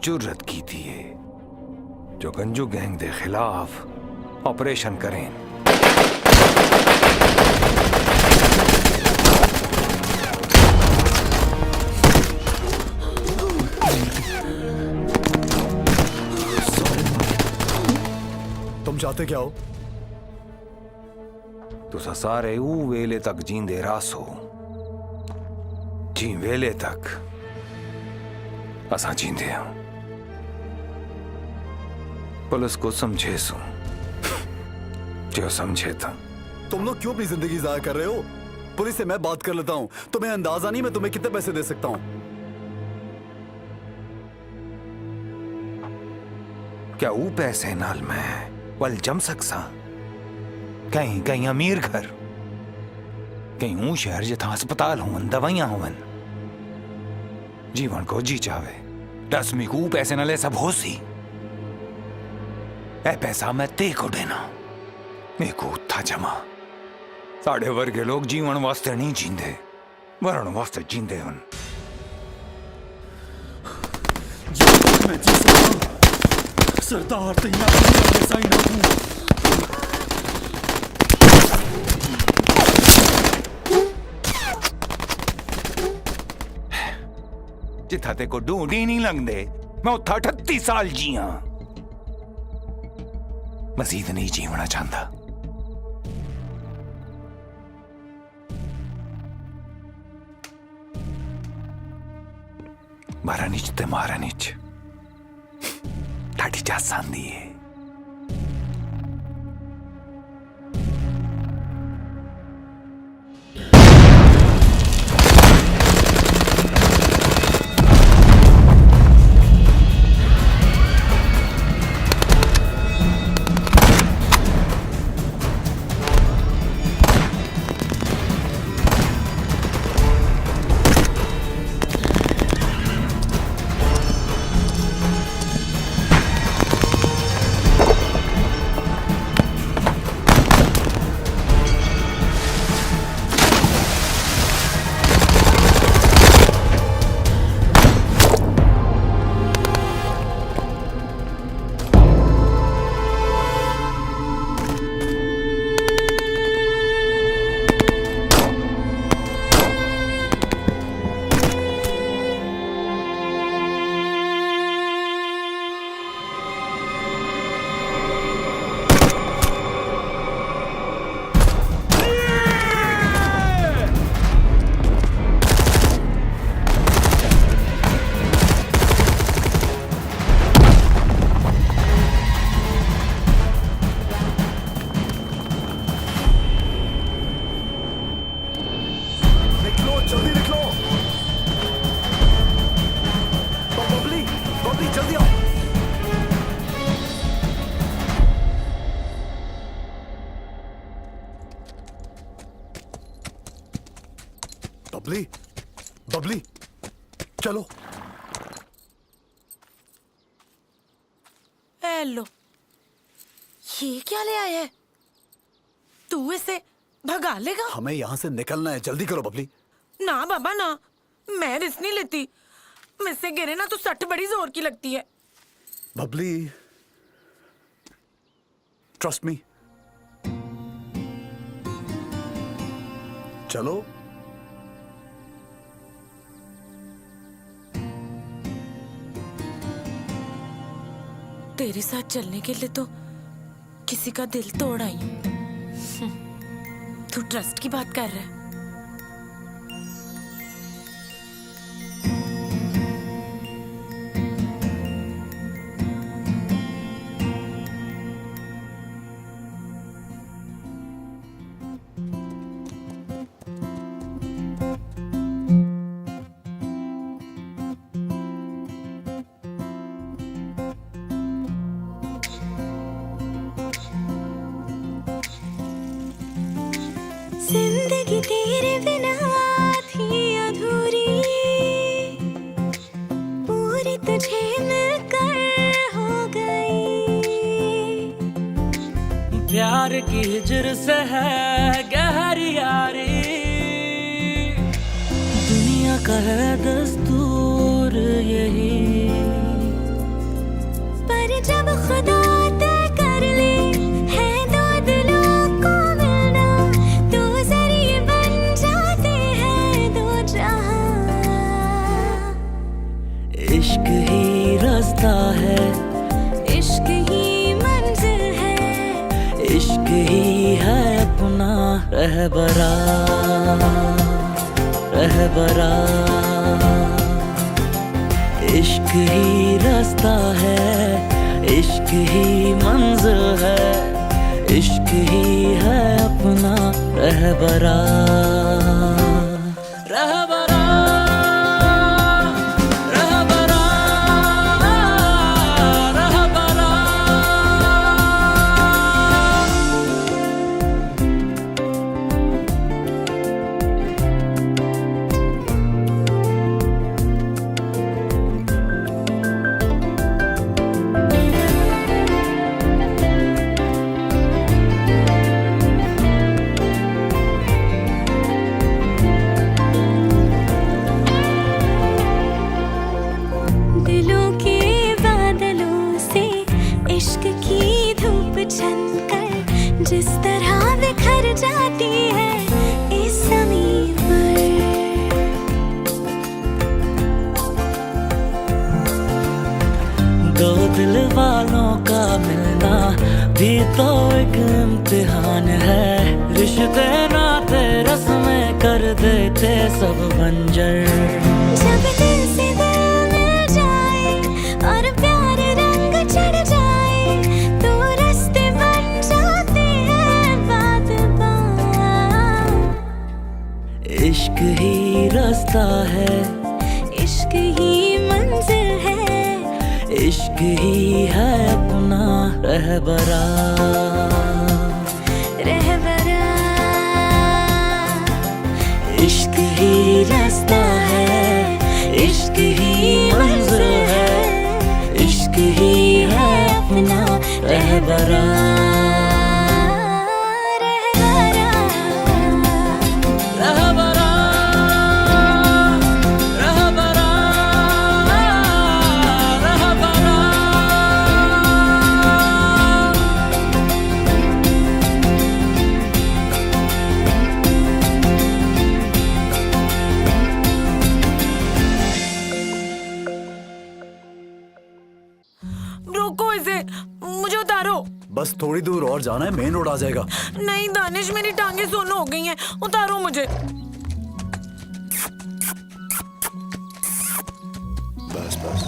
जुर्रत की थी जो गंजू गैंग दे खिलाफ ऑपरेशन करें। तुम चाहते क्या हो? तुसा सारे ऊ वेले तक जींदे रासो, जी वेले तक असा जींदे हैं। पुलिस को समझे सो जो समझे था। तुम लोग क्यों अपनी जिंदगी जाया कर रहे हो? पुलिस से मैं बात कर लेता हूं। तुम्हें अंदाजा नहीं मैं तुम्हें कितने पैसे दे सकता हूं। क्या ऊ पैसे नाल मैं वल जम सकसा? कहीं कहीं अमीर घर, कहीं ऊ शहर जिथा अस्पताल होवन, दवाइयां होवन, जीवन को जी चावे रस्मी को पैसे नाले सब हो सी। ए पैसा मैं ते को देना, मेरे को था जमा। साढ़े वर्गे लोग जीवन वास्ते नहीं जींदे, मरण वास्ते जींदे हन। मैं जी सकता सरदार तैयार ऐसा ही ना हूं। जिथा ते को ढूंढ ही नहीं लगदे, मैं उत्था 38 साल जिया। मजीद नहीं जीवना चाहता। मारा नीच ते मारा नीच ठाठी जा सांदी है। बबली, बबली, चलो। लो, ये क्या ले आया है? तू इसे भगा लेगा? हमें यहाँ से निकलना है, जल्दी करो बबली। ना बाबा ना, मैं रिस्क नहीं लेती। मुझसे गिरे ना तो सट बड़ी जोर की लगती है। Babli, trust me. चलो। तेरे साथ चलने के लिए तो किसी का दिल तोड़ आई हूं। तू ट्रस्ट की बात कर रहा है? जिंदगी तेरे बिना थी अधूरी, पूरी तुझे मिलकर हो गई। प्यार की हिजर से है गहरी यारी, दुनिया का है दस्तूर यही। पर जब खुदा तय कर ले है रहबरा रहबरा। इश्क ही रास्ता है, इश्क ही मंजिल है, इश्क ही है अपना रहबरा रहबरा रहबरा रहबरा। दिलों के बादलों से इश्क की धूप छनकर जिस तरह बिखर जाती है इस ज़मीं पर। दो दिल वालों का मिलना भी तो एक इम्तिहान है। रिश्ते नाते रस्में कर देते सब बंजर। जब दिल से दिल मिल जाए और प्यार रंग चढ़ जाए तो रास्ते बन जाते हैं बात बात। इश्क ही रास्ता है, इश्क ही मंजिल है, इश्क ही है अपना रहबरा रहबरा। इश्क ही रास्ता है, इश्क ही मंजिल है, इश्क ही है अपना रहबरा रहबरा रहबरा रहबरा रहबरा। रोको इसे, मुझे उतारो। बस थोड़ी दूर और जाना है, मेन रोड आ जाएगा। नहीं दानिश, मेरी टांगे सोनो हो गई हैं, उतारो मुझे। बस बस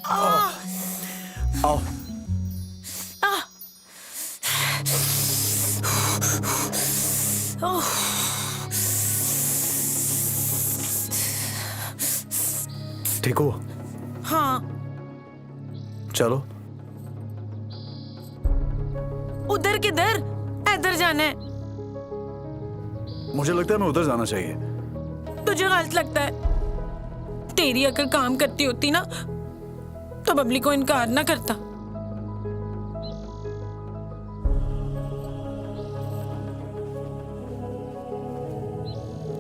आह, आओ। आह। ओह। ठीक हो? हाँ, चलो। उधर किधर? इधर जाना है। मुझे लगता है मैं उधर जाना चाहिए। तुझे गलत लगता है। तेरी अगर काम करती होती ना तो बबली को इनकार ना करता।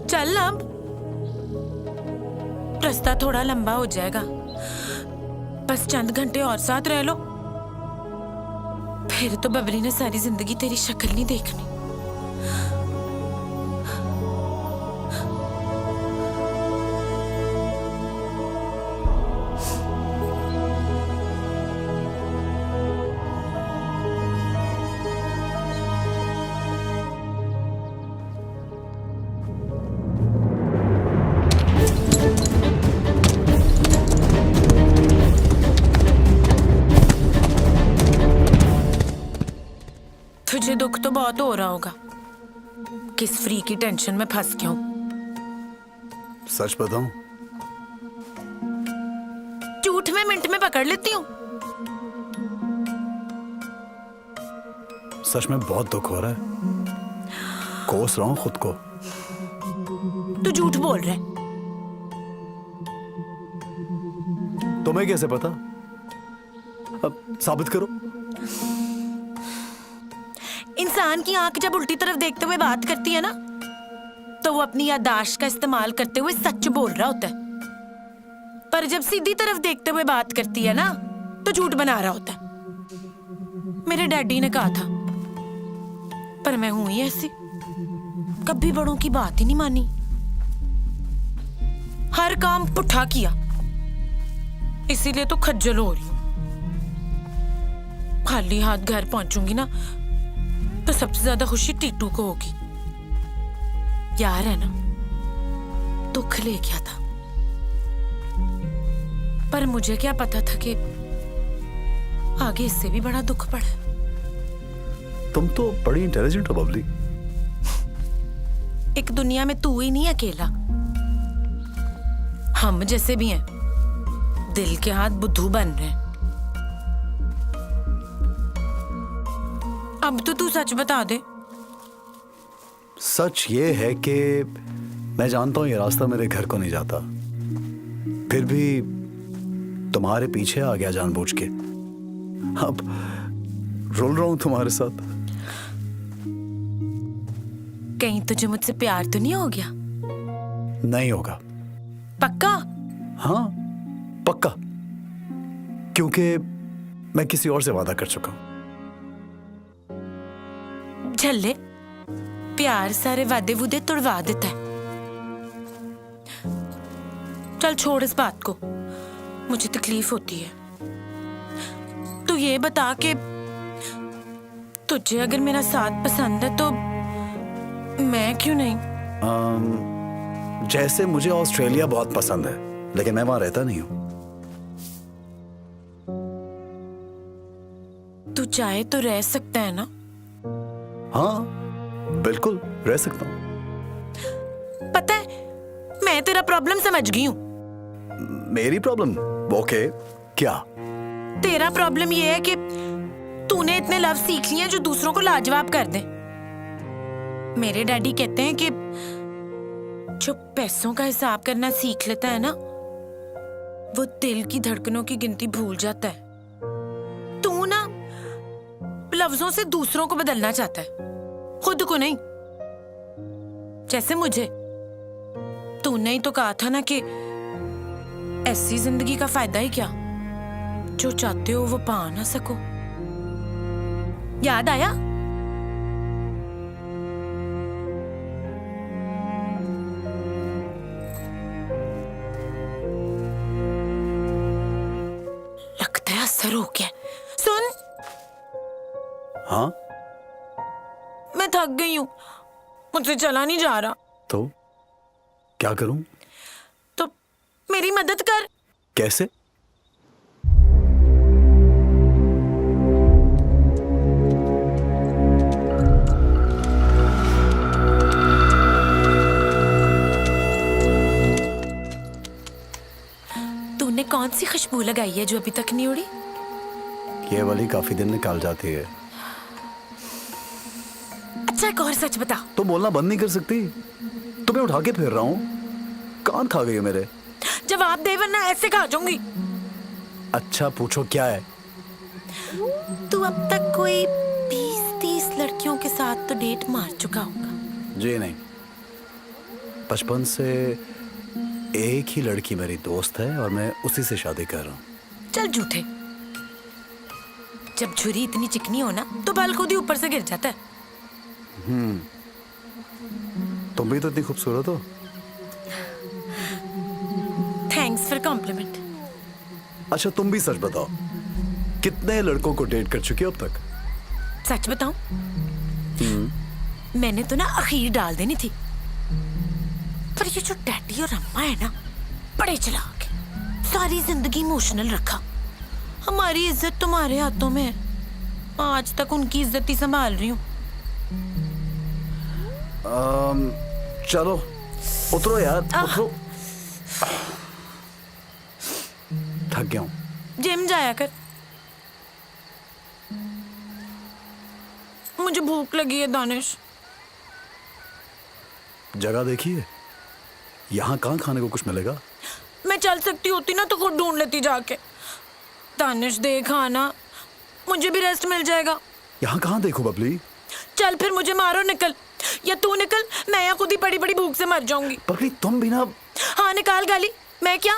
चल अब, रास्ता थोड़ा लंबा हो जाएगा, बस चंद घंटे और साथ रह लो, फिर तो बबली ने सारी जिंदगी तेरी शक्ल नहीं देखनी। तुझे दुख तो बहुत हो रहा होगा, किस फ्री की टेंशन में फंस गया हूं। सच बताऊं? झूठ में मिनट में पकड़ लेती हूँ। सच में बहुत दुख हो रहा है, कोस रहा हूं खुद को। तू झूठ बोल रहा है। तुम्हें कैसे पता? अब साबित करो। इंसान की आंख जब उल्टी तरफ देखते हुए बात करती है ना, तो वो अपनी याददाश्त का इस्तेमाल करते हुए सच बोल रहा होता है, पर जब सीधी तरफ देखते हुए बात करती है ना, तो झूठ बना रहा होता है। मेरे डैडी ने कहा था, पर मैं हूं ही ऐसी, कभी बड़ों की बात ही नहीं मानी, हर काम पुठा किया, इसीलिए तो खज्जल हो रही हूं। खाली हाथ घर पहुंचूंगी ना तो सबसे ज्यादा खुशी टीटू को होगी। यार है ना, दुख ले गया था, पर मुझे क्या पता था कि आगे इससे भी बड़ा दुख पड़ा। तुम तो बड़ी इंटेलिजेंट हो बबली। एक दुनिया में तू ही नहीं अकेला, हम जैसे भी हैं दिल के हाथ बुद्धू बन रहे हैं। अब तो तू सच बता दे। सच ये है कि मैं जानता हूं ये रास्ता मेरे घर को नहीं जाता, फिर भी तुम्हारे पीछे आ गया जानबूझ के। अब रोल रहा हूं तुम्हारे साथ। कहीं तुझे मुझसे प्यार तो नहीं हो गया? नहीं होगा। पक्का? हाँ पक्का, क्योंकि मैं किसी और से वादा कर चुका हूं। झल्ले, प्यार सारे वादे वुदे तोड़वा देता है। चल छोड़ इस बात को, मुझे तकलीफ होती है। तू ये बता कि तुझे अगर मेरा साथ पसंद है तो मैं क्यों नहीं? जैसे मुझे ऑस्ट्रेलिया बहुत पसंद है, लेकिन मैं वहां रहता नहीं हूं। तू चाहे तो रह सकता है ना? हाँ बिल्कुल रह सकता हूं। पता है, मैं तेरा प्रॉब्लम समझ गई हूं। मेरी प्रॉब्लम? ओके, क्या? तेरा प्रॉब्लम ये है कि तूने इतने लव सीख लिए जो दूसरों को लाजवाब कर दे। मेरे डैडी कहते हैं कि जो पैसों का हिसाब करना सीख लेता है ना, वो दिल की धड़कनों की गिनती भूल जाता है। तू ना लफ्जों से दूसरों को बदलना चाहता है, खुद को नहीं। जैसे मुझे तूने ही तो कहा था ना कि ऐसी जिंदगी का फायदा ही क्या, जो चाहते हो वो पा ना सको। याद आया? लगता है असर हो गया। सुन। हाँ? मैं थक गई हूं, मुझसे चला नहीं जा रहा। तो क्या करूं? तो मेरी मदद कर। कैसे? तूने कौन सी खुशबू लगाई है जो अभी तक नहीं उड़ी? ये वाली काफी दिन निकाल जाती है। अच्छा एक और सच बता। तो बोलना बंद नहीं कर सकती? तुम्हें उठा के फिर रहा हूं, कान खा गई है मेरे। जवाब दे वरना ऐसे खा जाऊंगी। अच्छा पूछो क्या है? तू अब तक कोई 20-30 लड़कियों के साथ तो डेट मार चुका होगा? जी नहीं, बचपन से एक ही लड़की मेरी दोस्त है और मैं उसी से शादी कर रहा हूँ। चल झूठे। जब छुरी इतनी चिकनी हो ना तो बाल खुद ही ऊपर से गिर जाता है। तुम भी तो इतनी खूबसूरत हो। Thanks for compliment. अच्छा तुम भी सच बताओ, कितने लड़कों को डेट कर चुकी हो अब तक? सच बताऊं? मैंने तो ना अखीर डाल देनी थी, पर ये जो डैडी और अम्मा है ना, बड़े चालाक हैं। सारी जिंदगी इमोशनल रखा। हमारी इज्जत तुम्हारे हाथों में है। आज तक उनकी इज्जत ही संभाल रही हूँ। चलो उतरो यार, उतरो। थक गया हूँ। जिम जाया कर। मुझे भूख लगी है दानिश। जगह देखिए, यहाँ कहाँ खाने को कुछ मिलेगा? मैं चल सकती होती ना तो खुद ढूंढ लेती जाके। दानिश देख आना, मुझे भी रेस्ट मिल जाएगा। यहाँ कहाँ देखो बबली? चल फिर मुझे मारो, निकल। या तू निकल, मैं यहाँ खुद ही बड़ी बड़ी भूख से मर जाऊंगी। बबली तुम भी ना। हाँ निकाल गाली। मैं क्या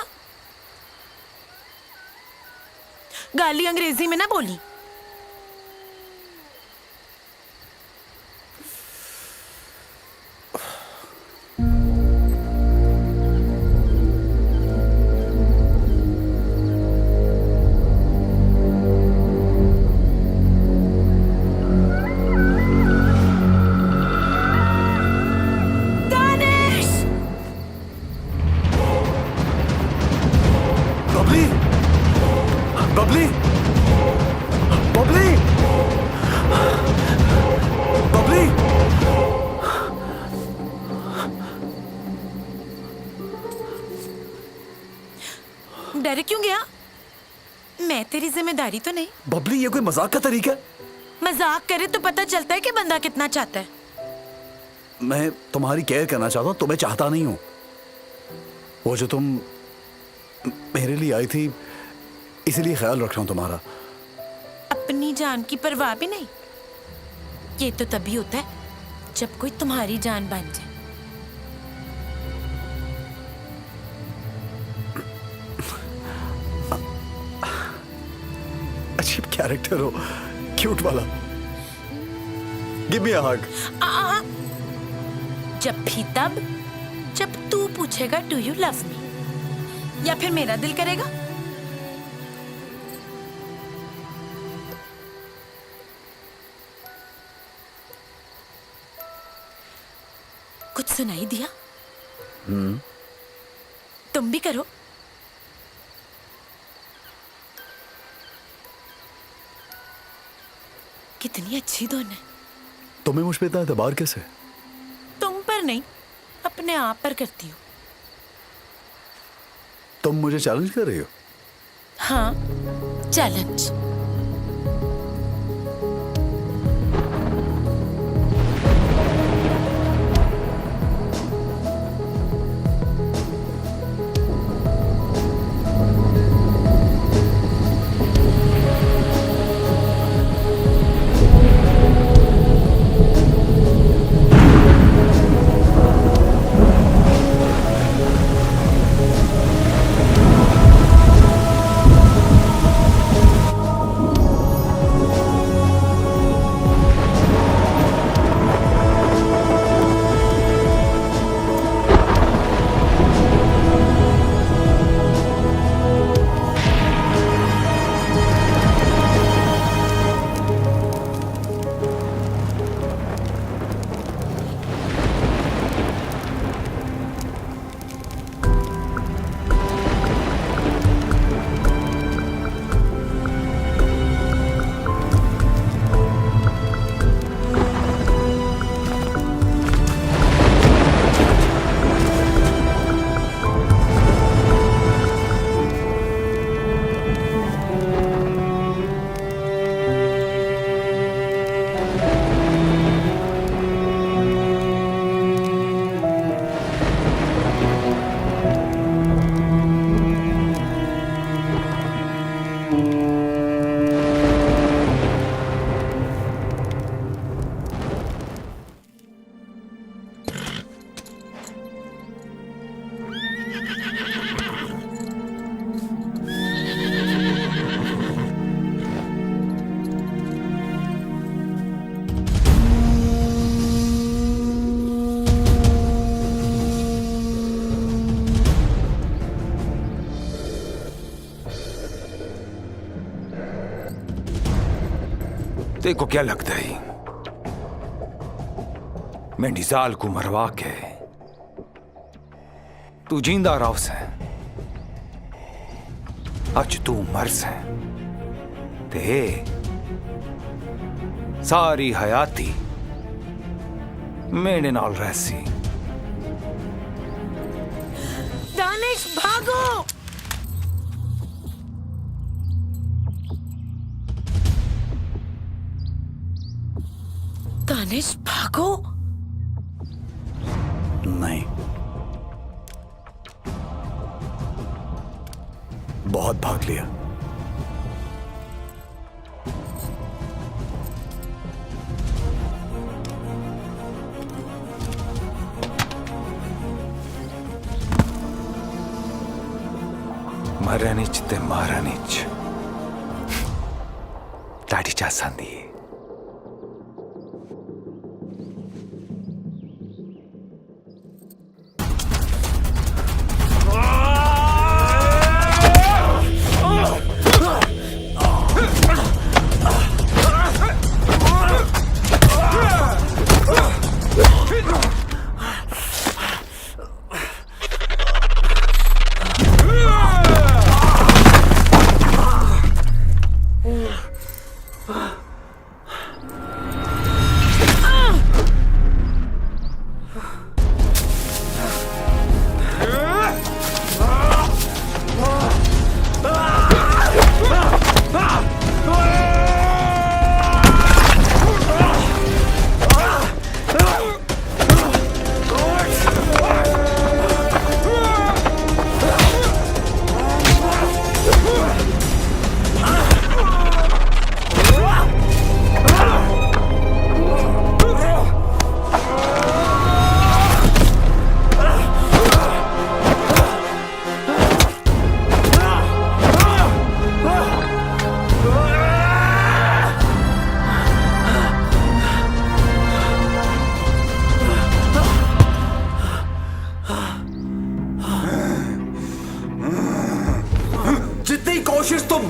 गाली अंग्रेजी में ना बोली। डर क्यों गया? मैं तेरी जिम्मेदारी तो नहीं। बबली, ये कोई मजाक का तरीका है? मजाक करे तो पता चलता है कि बंदा कितना चाहता है। मैं तुम्हारी केयर करना चाहता हूँ, तुम्हें चाहता नहीं हूँ। वो जो तुम मेरे लिए आई थी, इसीलिए ख्याल रख रहा हूँ तुम्हारा। अपनी जान की परवाह भी नहीं? ये तो तभी होता है जब कोई तुम्हारी जान बन जाए। अजीब कैरेक्टर हो, क्यूट वाला। गिव मी अ हग। जब भी तब जब तू पूछेगा डू यू लव मी, या फिर मेरा दिल करेगा। कुछ सुनाई दिया? तुम भी करो। कितनी अच्छी धुन है। तुम्हें मुझ पे इतना एतबार कैसे? तुम पर नहीं, अपने आप पर करती हूँ। तुम मुझे चैलेंज कर रही हो? हाँ, चैलेंज। तेको क्या लगता है मैं निजाल को मरवा के तू जिंदा रहो से आज तू मर से ते सारी हयाती मेरे नाल रहसी। दानिश भागो। दानिश भागो। नहीं, बहुत भाग लिया। मरनिच ते मारनिच ताड़ी चा संदी।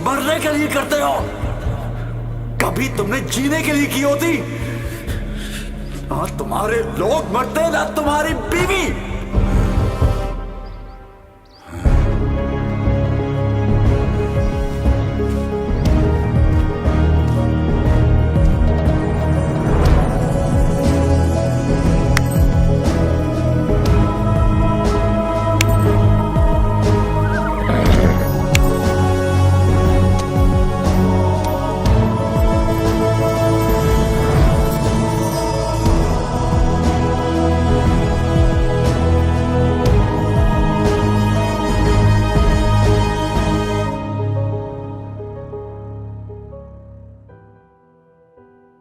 मरने के लिए करते हो, कभी तुमने जीने के लिए की होती? ना तुम्हारे लोग मरते, ना तुम्हारी बीवी।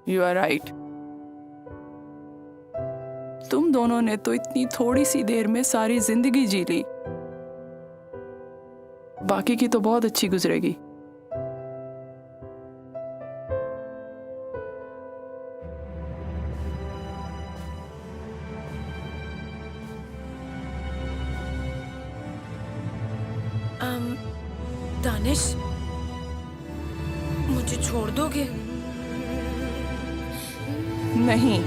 You are right. तुम दोनों ने तो इतनी थोड़ी सी देर में सारी जिंदगी जी ली, बाकी की तो बहुत अच्छी गुजरेगी। दानिश, मुझे छोड़ दोगे? नहीं,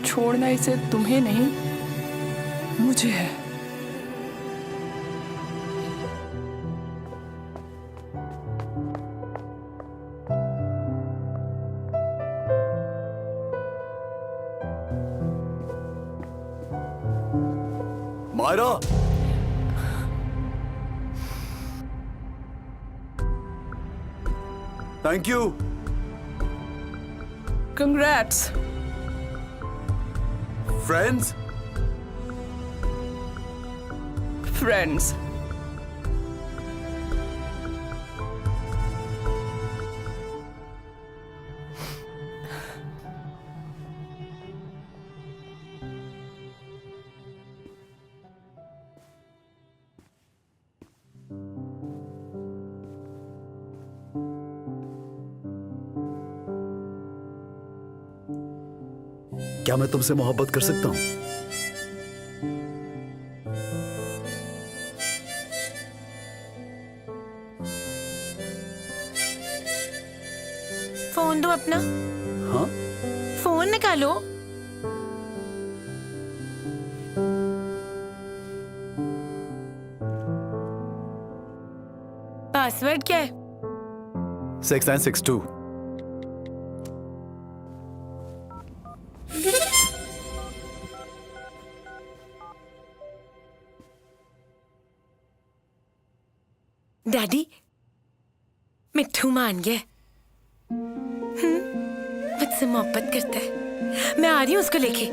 छोड़ना इसे तुम्हें नहीं, मुझे है। Myra, thank you. Congrats. Friends? Friends. क्या मैं तुमसे मोहब्बत कर सकता हूं? फोन दो अपना। हाँ? फोन निकालो। पासवर्ड क्या है? 6962। डैडी, मिट्ठू मान गया। मुझसे मोहब्बत करता है। मैं आ रही हूँ उसको लेके।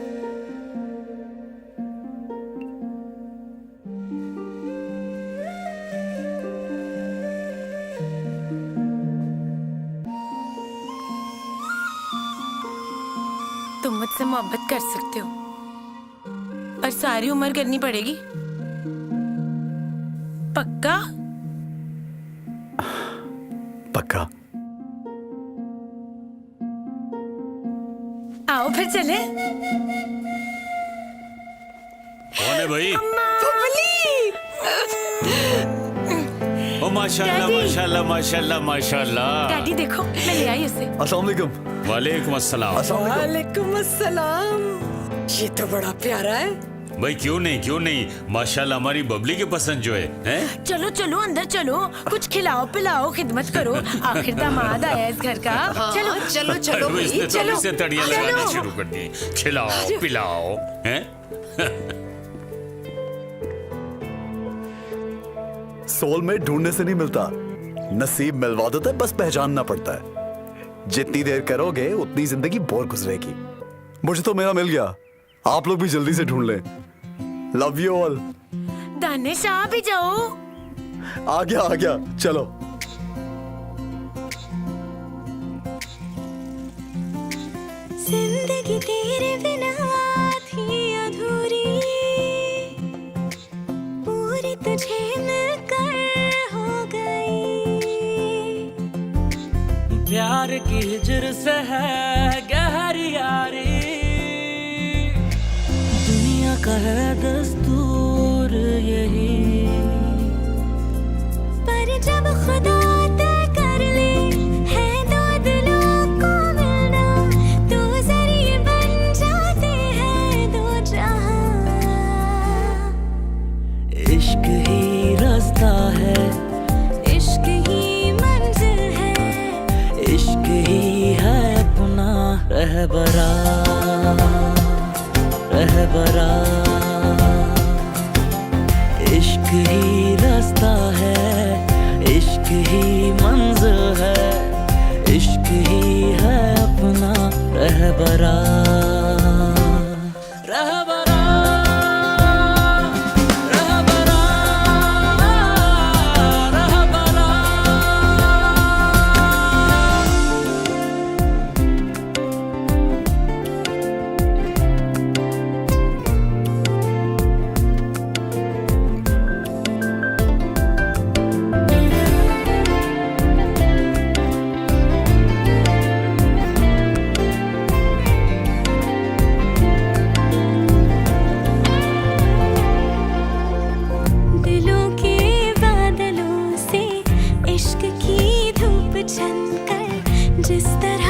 तुम मुझसे मोहब्बत कर सकते हो, पर सारी उम्र करनी पड़ेगी। पक्का? पक्का। आओ फिर चले। कौन है भाई? ओ माशाल्लाह डैडी। माशाल्लाह माशाल्लाह माशाल्लाह। डैडी देखो, मैं ले आई उसे। अस्सलाम वालेकुम। वालेकुम अस्सलाम। वालेकुम अस्सलाम। ये तो बड़ा प्यारा है। भाई क्यों नहीं माशाल्लाह हमारी बबली के पसंद जो है, हैं? चलो चलो अंदर चलो, कुछ खिलाओ पिलाओ, खिदमत करो। आखिर दामाद आया इस घर का। चलो चलो चलो अरे इसने तो चलो। अभी से तड़ियां लगाना शुरू कर दी। खिलाओ पिलाओ, हैं? सोलमेट ढूंढने से नहीं मिलता, नसीब मिलवा देता है, बस पहचानना पड़ता है। जितनी देर करोगे उतनी जिंदगी बोर गुजरेगी। मुझे तो मेरा मिल गया, आप लोग भी जल्दी से ढूंढ लें। Love you all. दानिश आ भी जाओ। आ गया चलो। जिंदगी तेरे बिना थी अधूरी, पूरी तुझे मिलकर हो गई। प्यार की हिजर से है गहरी यारी, दुनिया का है दस्तूर दूर यही। पर जब खुदा तय कर ले है दो दिलों को मिलना, तो जरिए बन जाते हैं दो जहां। इश्क ही रास्ता है, इश्क ही मंजिल है, इश्क ही है अपना रहबरा, रहबरा। इश्क ही रास्ता है, इश्क ही मंजिल है, इश्क ही है अपना रहबरा, रहबरा। दिलों के बादलों से इश्क की धूप छनकर जिस तरह